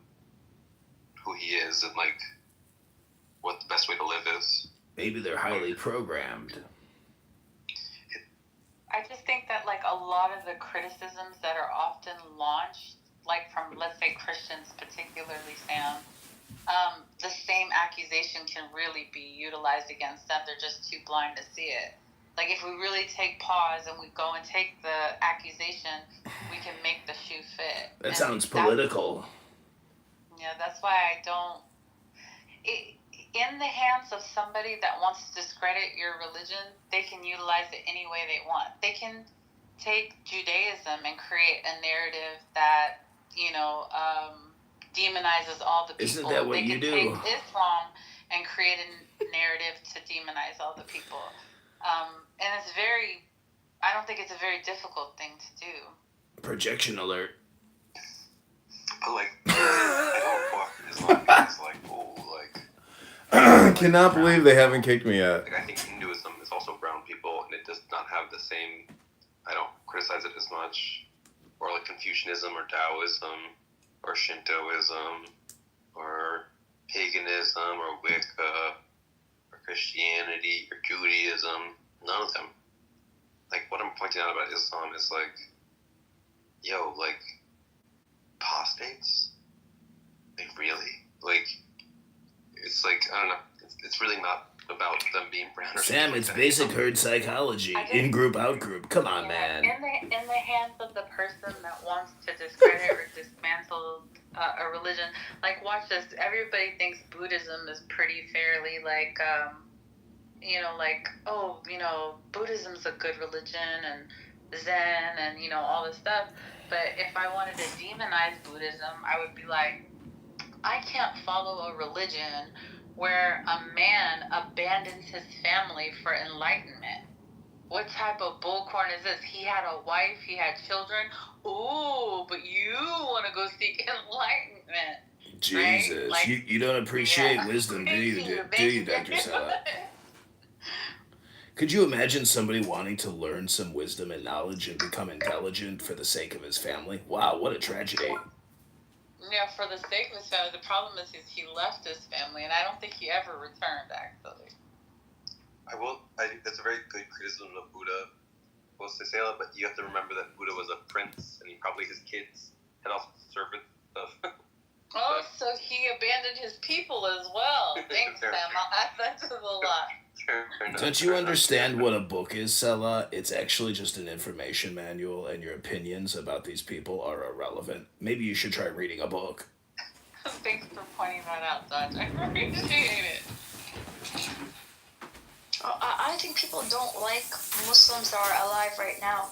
who he is and like what the best way to live is. Maybe they're highly programmed. I just think that like a lot of the criticisms that are often launched, like from let's say Christians particularly, Sam, the same accusation can really be utilized against them. They're just too blind to see it. Like if we really take pause and we go and take the accusation, we can make the shoe fit. That sounds political. Yeah, that's why I don't. In the hands of somebody that wants to discredit your religion, they can utilize it any way they want. They can take Judaism and create a narrative that, demonizes all the people. Isn't that what you do? They can take Islam and create a narrative to demonize all the people. And it's I don't think it's a very difficult thing to do. Projection alert. But like, I don't fuck Islam because like, I cannot believe they haven't kicked me yet. Like I think Hinduism is also brown people, and it does not have the same Buddhism or Wicca or Christianity or Judaism. None of them. Like, what I'm pointing out about Islam is like, yo, like, apostates? Like, really? Like, it's like, I don't know. It's really not about them being brown or Sam, something it's like basic herd psychology. In-group, out-group. Come on, man. In the hands of the person that wants to discredit or dismantle a religion. Like, watch this. Everybody thinks Buddhism is pretty fairly, like, Buddhism's a good religion and Zen and, all this stuff. But if I wanted to demonize Buddhism, I would be like, I can't follow a religion where a man abandons his family for enlightenment. What type of bullcorn is this? He had a wife, he had children. Ooh, but you want to go seek enlightenment. Jesus, right? you don't appreciate wisdom, do you, Dr. Sella? Could you imagine somebody wanting to learn some wisdom and knowledge and become intelligent for the sake of his family? Wow, what a tragedy. Yeah, for the sake of his family. The problem is he left his family, and I don't think he ever returned, actually. I think that's a very good criticism of Buddha, Sela, but you have to remember that Buddha was a prince, and probably his kids had also servant stuff. Oh, so he abandoned his people as well. Thanks, Sam. I'll add that to the lot. Don't you understand what a book is, Sella? It's actually just an information manual, and your opinions about these people are irrelevant. Maybe you should try reading a book. Thanks for pointing that out, Dodge. I appreciate it. I think people don't like Muslims that are alive right now.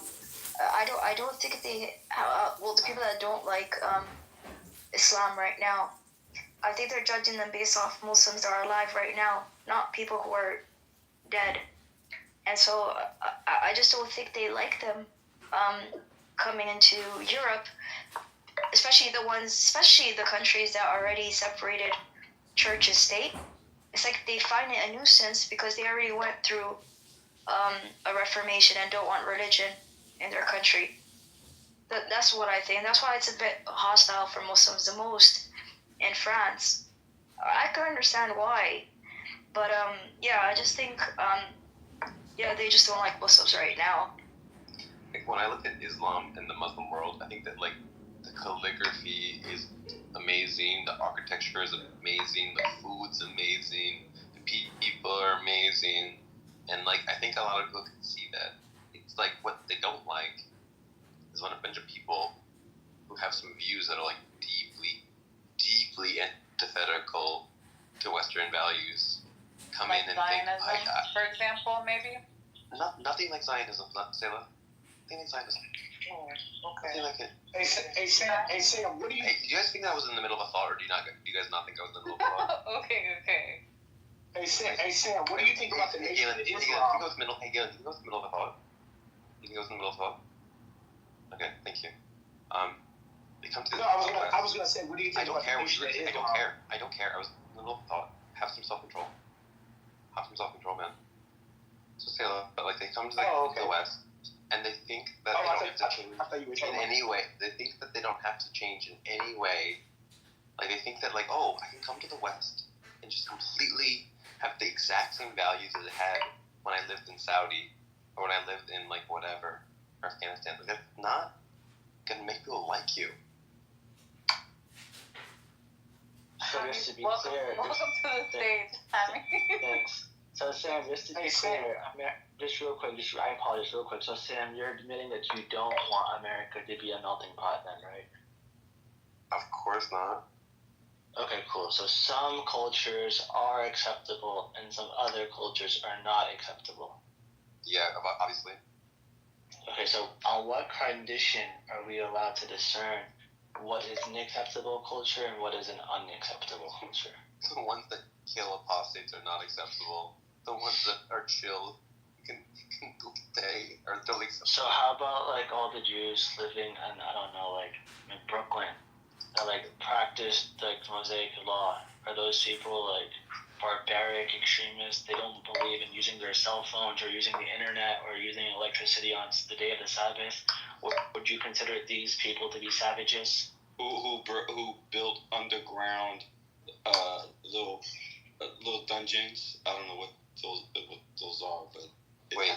I don't think they. The people that don't like Islam right now, I think they're judging them based off Muslims that are alive right now, not people who are dead. And so I just don't think they like them coming into Europe, especially the countries that already separated church and state. It's like they find it a nuisance because they already went through a reformation and don't want religion in their country. That's what I think. That's why it's a bit hostile for Muslims the most in France. I can understand why, but I just think they just don't like Muslims right now. When I look at Islam and the Muslim world, I think that like the calligraphy is amazing, the architecture is amazing, the food's amazing, the people are amazing, and like I think a lot of people can see that. It's like what they don't like is when a bunch of people who have some views that are like deeply antithetical to Western values come like in and Zionism, think, for example, maybe? Nothing like Zionism, Selah. Nothing like Zionism. Oh, okay. Nothing like it. Hey Sam, what do you? Hey, do you guys think I was in the middle of a thought, or do you guys not think I was in the middle of a thought? Okay. Hey Sam, what do you think about the nation Galen, of do you think Islam? I was in the middle? Hey, Galen, do you think I was in the middle of a thought? Do you think I was in the middle of a thought? Okay, thank you. They come to the. No, I was gonna say, what do you think about the nation of Islam? I don't care. I was in the middle of a thought. Have some self-control. Man. So say like they come to the West, and they think that they don't have to change in any way. They think that they don't have to change in any way. Like they think that like, oh, I can come to the West and just completely have the exact same values as I had when I lived in Saudi or when I lived in like whatever Afghanistan. Like, that's not gonna make people like you. So just to be welcome clear, to the stage, Tammy. Thanks. So Sam, just to be clear, just real quick, I apologize real quick. So Sam, you're admitting that you don't want America to be a melting pot then, right? Of course not. Okay, cool. So some cultures are acceptable and some other cultures are not acceptable. Yeah, obviously. Okay, so on what condition are we allowed to discern what is an acceptable culture and what is an unacceptable culture? The ones that kill apostates are not acceptable. The ones that are chill, you can stay, are totally acceptable. So how about like all the Jews living in, I don't know, like in Brooklyn that like practice like Mosaic law? Are those people like barbaric extremists? They don't believe in using their cell phones or using the internet or using electricity on the day of the Sabbath? Would you consider these people to be savages? Who built underground little Palestine jeans. I don't know what those are, but wait,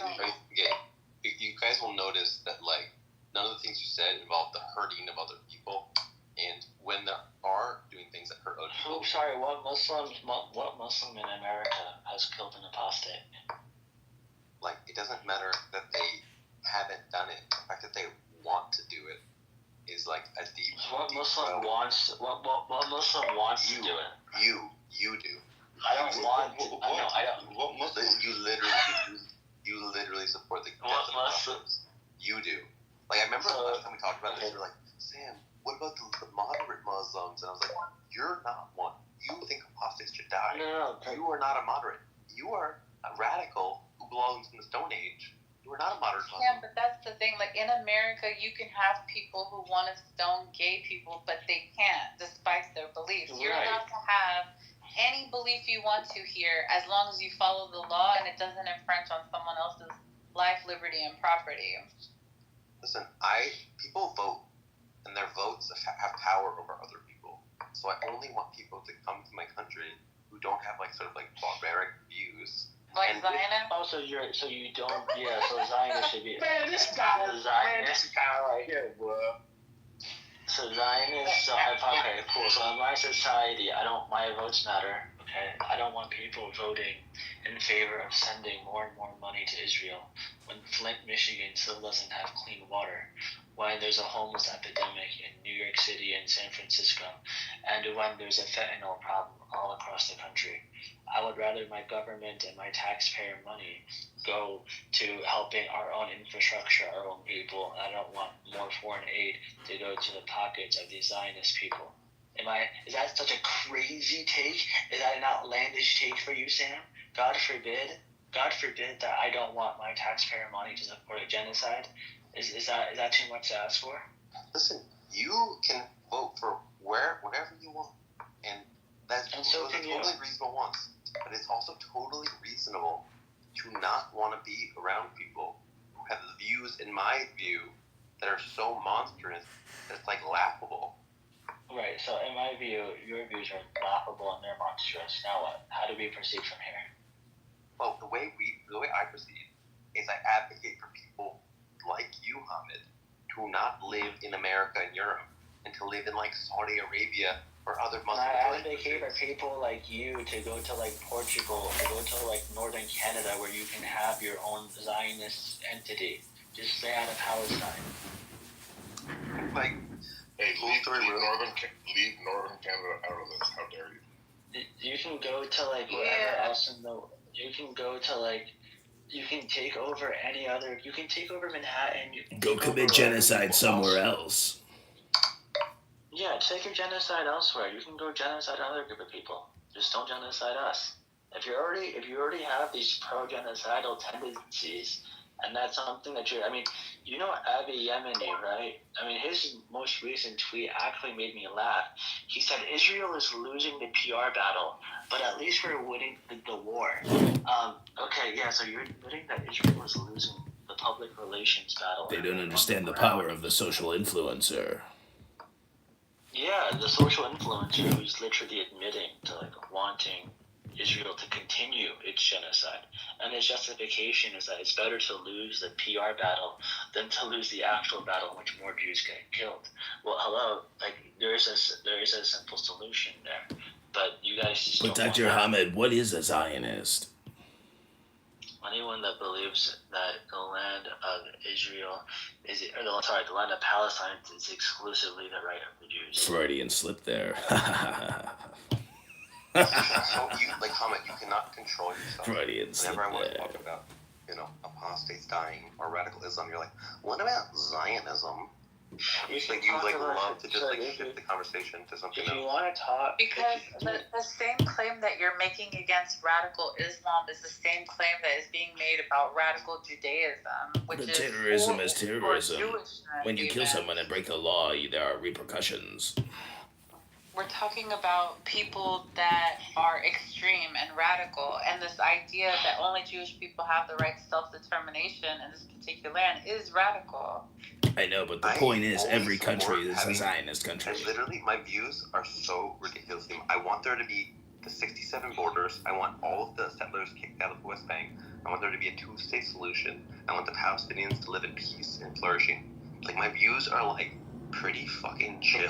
you guys will notice that like none of the things you said involve the hurting of other people, and when there are doing things that hurt other people. I'm sorry. What Muslim in America has killed an apostate? Like, it doesn't matter that they haven't done it. The fact that they want to do it is like a deep. What Muslim wants to do it? You do. I don't want. I don't. What Muslim? You literally support the death of Muslims. You do. Like, I remember the last time we talked about this, you were like, Sam, what about the moderate Muslims? And I was like, you're not one. You think apostates should die. No. You are not a moderate. You are a radical who belongs in the Stone Age. You are not a moderate Muslim. Yeah, but that's the thing. Like, in America, you can have people who want to stone gay people, but they can't, despite their beliefs. You're allowed to have any belief you want to here, as long as you follow the law and it doesn't infringe on someone else's life, liberty, and property. Listen, people vote, and their votes have power over other people. So I only want people to come to my country who don't have like sort of like barbaric views. Like Zionist? Oh, so you don't, yeah, so Zionist should be. Man, this guy right here, bro. So Zionist, okay, cool. So in my society, my votes matter, okay? I don't want people voting in favor of sending more and more money to Israel when Flint, Michigan still doesn't have clean water, when there's a homeless epidemic in New York City and San Francisco, and when there's a fentanyl problem all across the country. I would rather my government and my taxpayer money go to helping our own infrastructure, our own people. I don't want more foreign aid to go to the pockets of these Zionist people. Is that such a crazy take? Is that an outlandish take for you, Sam? God forbid that I don't want my taxpayer money to support a genocide. Is that too much to ask for? Listen, you can vote for whatever you want, and that's totally reasonable wants. But it's also totally reasonable to not want to be around people who have views, in my view, that are so monstrous that it's like laughable. Right. So in my view, your views are laughable and they're monstrous. Now what? How do we proceed from here? Well, the way I proceed is I advocate for people like you, Hamid, to not live in America and Europe, and to live in like Saudi Arabia or other Muslim countries. I advocate for people like you to go to like Portugal, to go to like northern Canada, where you can have your own Zionist entity. Just stay out of Palestine. Like, hey, leave northern Canada out of this. How dare you? You can go to like wherever else in the. You can go to like. You can take over any other. You can take over Manhattan. You can go commit genocide somewhere else. Yeah, take your genocide elsewhere. You can go genocide other group of people. Just don't genocide us. If you already have these pro-genocidal tendencies, and that's something that you know Avi Yemeni, right? I mean, his most recent tweet actually made me laugh. He said Israel is losing the PR battle, but at least we're winning the war. Okay, yeah, so you're admitting that Israel is losing the public relations battle. They don't understand the power of the social influencer. Yeah, the social influencer who's literally admitting to like wanting Israel to continue its genocide. And his justification is that it's better to lose the PR battle than to lose the actual battle in which more Jews get killed. Well, hello, like there is a simple solution there, but you guys just But Dr. Hamid, what is a Zionist? Anyone that believes that the land of Israel the land of Palestine is exclusively the right of the Jews. Freudian slip there. So you, like, Hamid, you cannot control yourself. Freudian slip Whenever I want to there. talk about, apostates dying or radical Islam, you're like, what about Zionism? It's like you love to just shift the conversation to something else. If you want to talk, because the same claim that you're making against radical Islam is the same claim that is being made about radical Judaism, which But is terrorism is terrorism. When you kill even. someone and break the law, there are repercussions. We're talking about people that are extreme and radical, and this idea that only Jewish people have the right to self-determination in this particular land is radical. I know, but the point is, every country is a Zionist country. And literally, my views are so ridiculous. I want there to be the 67 borders. I want all of the settlers kicked out of the West Bank. I want there to be a two-state solution. I want the Palestinians to live in peace and flourishing. Like, my views are, like, pretty fucking chill.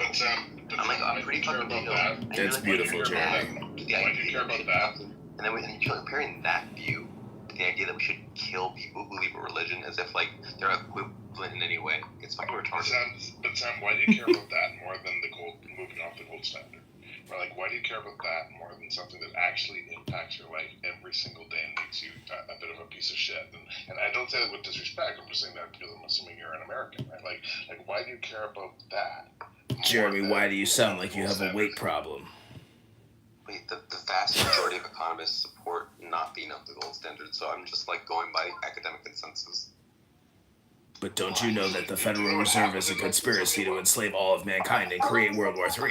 I'm pretty fucking chill. That's beautiful, Jeremy. Why do you care about that? And then you're comparing that view to the idea that we should kill people who leave a religion as if, like, they're equivalent in any way. It's fucking retarded. Sam, why do you care about that more than moving off the gold standard? Or, like, why do you care about that more than something that actually impacts your life every single day and makes you a bit of a piece of shit? And I don't say that with disrespect. I'm just saying that because I'm assuming you're an American, right? Like why do you care about that? Jeremy, why do you sound like you have a weight problem? Wait, the vast majority of economists support not being up the gold standard, so I'm just, like, going by academic consensus. But don't you know that the Federal Reserve is a conspiracy to enslave all of mankind and create World War III?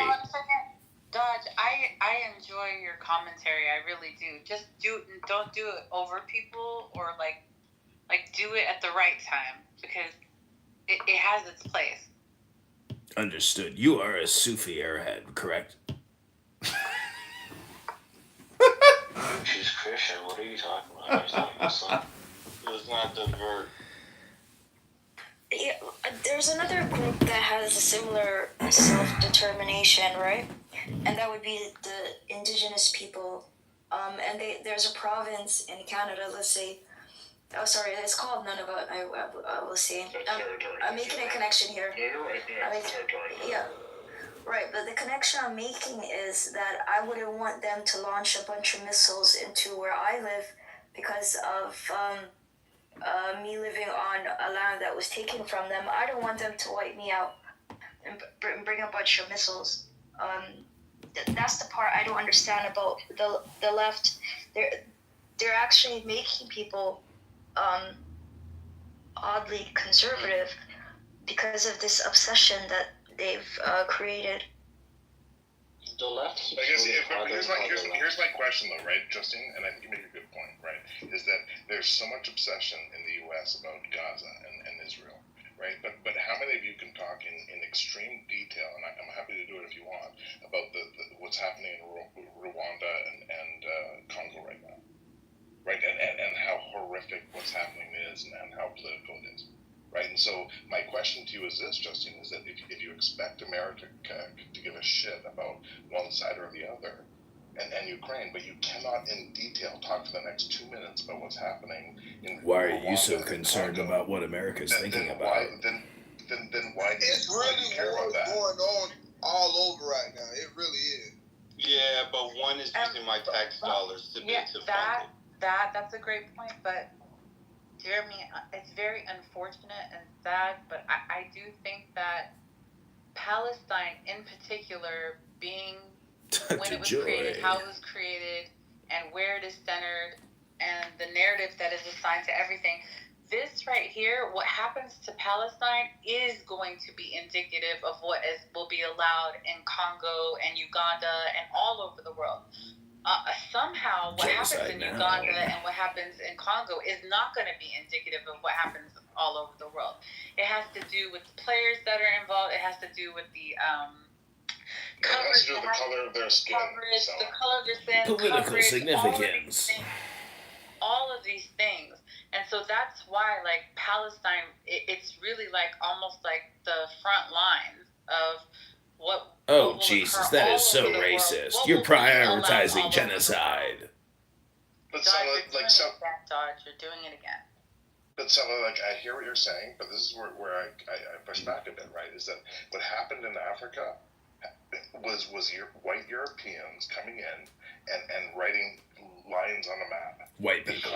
Dodge, I enjoy your commentary. I really do. Just don't do it over people, or like do it at the right time, because it has its place. Understood. You are a Sufi airhead, correct? She's Christian. What are you talking about? She's not Muslim. Let's not divert. Yeah, there's another group that has a similar self-determination, right? And that would be the indigenous people. And there's a province in Canada, let's say. Oh, sorry, it's called Nunavut. I will see. I'm making a connection here. Yeah, you're right. Yeah, it's territory. Yeah. Right, but the connection I'm making is that I wouldn't want them to launch a bunch of missiles into where I live because of me living on a land that was taken from them. I don't want them to wipe me out and bring a bunch of missiles. That's the part I don't understand about the left. They're actually making people oddly conservative because of this obsession that they've created. The left. I guess here's my question though, right, Justine? And I think you make a good point, right? Is that there's so much obsession in the U.S. about Gaza and Israel, right? But how many of you can talk in extreme detail, and I'm happy to do it if you want, about the what's happening in Rwanda and Congo right now, right? And how horrific what's happening is and how political it is. Right, and so my question to you is this, Justine, is that if you expect America to give a shit about one side or the other, and Ukraine, but you cannot in detail talk for the next 2 minutes about what's happening in Why are Rwanda you so concerned about what America's thinking about? Then why do It's really care about that? going on all over right now. It really is. Yeah, but one is using my tax dollars to fund it. That's a great point, but Jeremy, it's very unfortunate and sad, but I do think that Palestine in particular, being when it was created, how it was created, and where it is centered, and the narrative that is assigned to everything, this right here, what happens to Palestine is going to be indicative of what will be allowed in Congo and Uganda and all over the world. Somehow what happens in Uganda and what happens in Congo is not going to be indicative of what happens all over the world. It has to do with the players that are involved. It has to do with the coverage. It has to do with the color of their skin. The color of their skin. Political significance. All of these things. And so that's why, like, Palestine, it's really like almost like the front lines of what. Oh, Jesus, that is so racist. You're prioritizing genocide. But Dodge, you're doing it again. But like, I hear what you're saying, but this is where I push back a bit, right? Is that what happened in Africa was white Europeans coming in and writing lines on a map. White people.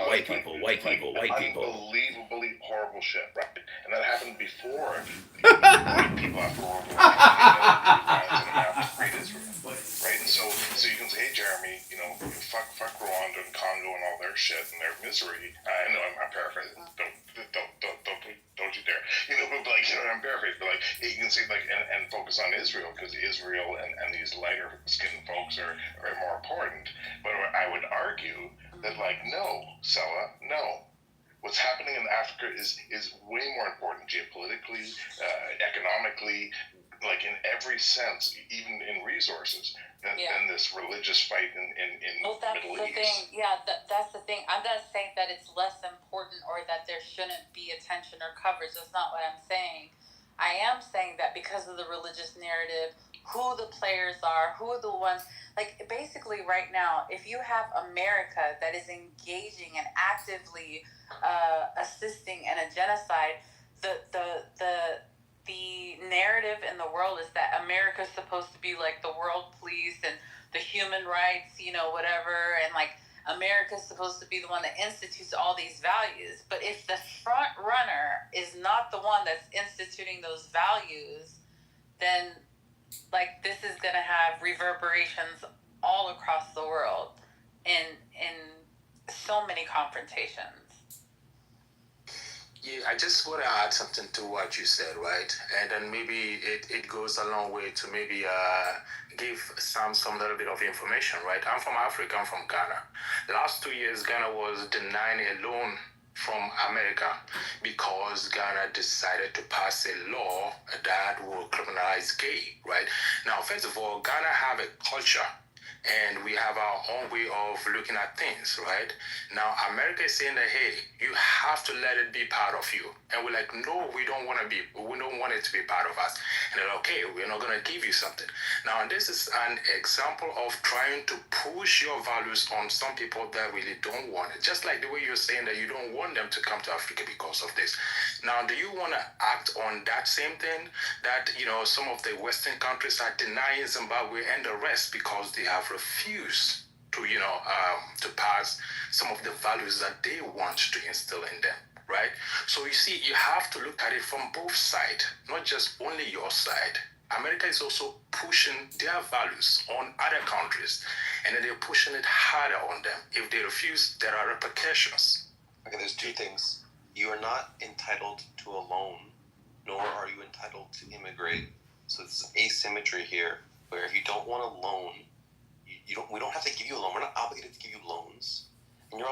Unbelievably horrible shit, right? And that happened before white people after World War II create Israel, right? And so you can say, hey, Jeremy, fuck Rwanda and Congo and all their shit and their misery. I know I'm paraphrasing. Don't you dare. I'm paraphrasing, but you can say and focus on Israel because Israel and these lighter skinned folks are more important. But I would argue that no, Sella, no. What's happening in Africa is way more important geopolitically, economically, like in every sense, even in resources, than this religious fight in well, that's Middle the East. thing. Yeah, that's the thing. I'm not saying that it's less important or that there shouldn't be attention or coverage. That's not what I'm saying. I am saying that because of the religious narrative, who the players are, who are the ones, like basically right now, if you have America that is engaging and actively assisting in a genocide, the narrative in the world is that America's supposed to be like the world police and the human rights, whatever, and like America's supposed to be the one that institutes all these values. But if the front runner is not the one that's instituting those values, then like this is going to have reverberations all across the world in so many confrontations. Yeah, I just want to add something to what you said, right? And then maybe it goes a long way to maybe give some little bit of information, right? I'm from Africa, I'm from Ghana. The last 2 years, Ghana was denying a loan from America because Ghana decided to pass a law that will criminalize gay, right? Now, first of all, Ghana have a culture and we have our own way of looking at things, right? Now, America is saying that, hey, you have to let it be part of you. And we're like, no, we don't want it to be part of us. And they're like, okay, we're not going to give you something. Now, and this is an example of trying to push your values on some people that really don't want it. Just like the way you're saying that you don't want them to come to Africa because of this. Now, do you want to act on that same thing that, some of the Western countries are denying Zimbabwe and the rest because they have refused to, to pass some of the values that they want to instill in them, right? So you see, you have to look at it from both sides, not just only your side. America is also pushing their values on other countries, and then they're pushing it harder on them. If they refuse, there are repercussions. Okay, there's two things. You are not entitled to a loan, nor are you entitled to immigrate. So it's asymmetry here, where if you don't want a loan, we don't have to give you a loan. We're not obligated to give you loans, and we're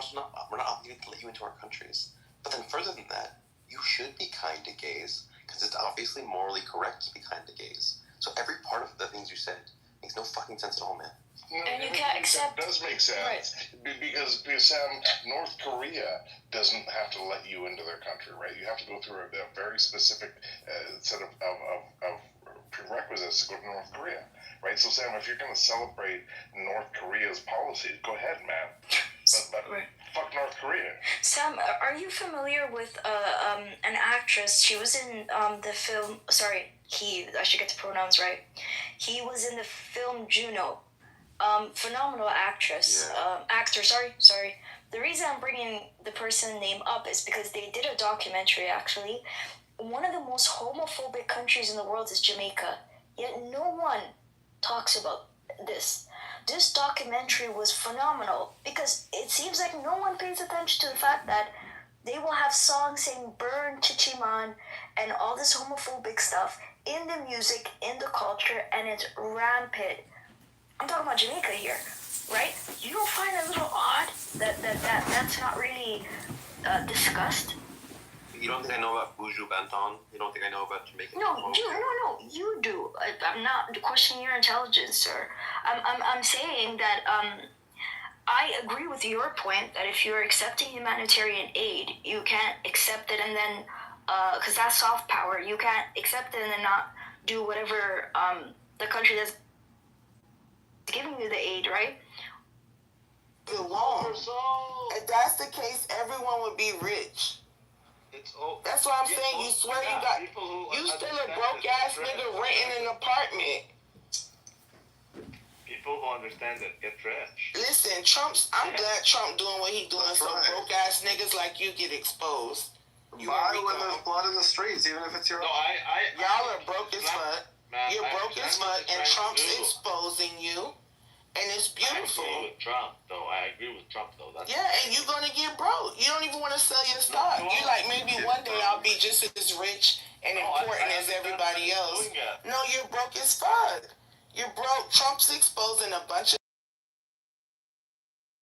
not obligated to let you into our countries. But then further than that, you should be kind to gays because it's obviously morally correct to be kind to gays. So every part of the things you said makes no fucking sense at all, man. No, and you can't accept. That does make sense, right? Because North Korea doesn't have to let you into their country, right? You have to go through a very specific set of prerequisites to go to North Korea, right? So Sam, if you're going to celebrate North Korea's policies, go ahead, man. But fuck North Korea. Sam, are you familiar with an actress? She was in the film. Sorry, I should get the pronouns right. He was in the film Juno. Phenomenal actress. Yeah. Actor. Sorry. The reason I'm bringing the person name up is because they did a documentary. Actually, one of the most homophobic countries in the world is Jamaica. Yet no one talks about this. This documentary was phenomenal because it seems like no one pays attention to the fact that they will have songs saying "Burn Chichiman" and all this homophobic stuff in the music, in the culture, and it's rampant. I'm talking about Jamaica here, right? You don't find it a little odd that's not really discussed? You don't think I know about Buju Banton? You don't think I know about Jamaican? No, you do. I'm not questioning your intelligence, sir. I'm saying that I agree with your point that if you're accepting humanitarian aid, you can't accept it and then, because that's soft power, you can't accept it and then not do whatever the country that's giving you the aid, right? The law. If that's the case, everyone would be rich. That's what I'm saying. You swear you still a broke ass nigga renting an apartment. People who understand it get rich. Listen, I'm glad Trump doing what he doing so broke ass niggas like you get exposed. Buy when there's blood in the streets, even if it's your own. Y'all are broke as fuck. You're broke as fuck, and Trump's exposing you. And it's beautiful. I agree with Trump, though. Yeah, and you're going to get broke. You don't even want to sell your stock. You're like, maybe one day I'll be just as rich and important as everybody else. No, you're broke as fuck. You're broke. Trump's exposing a bunch of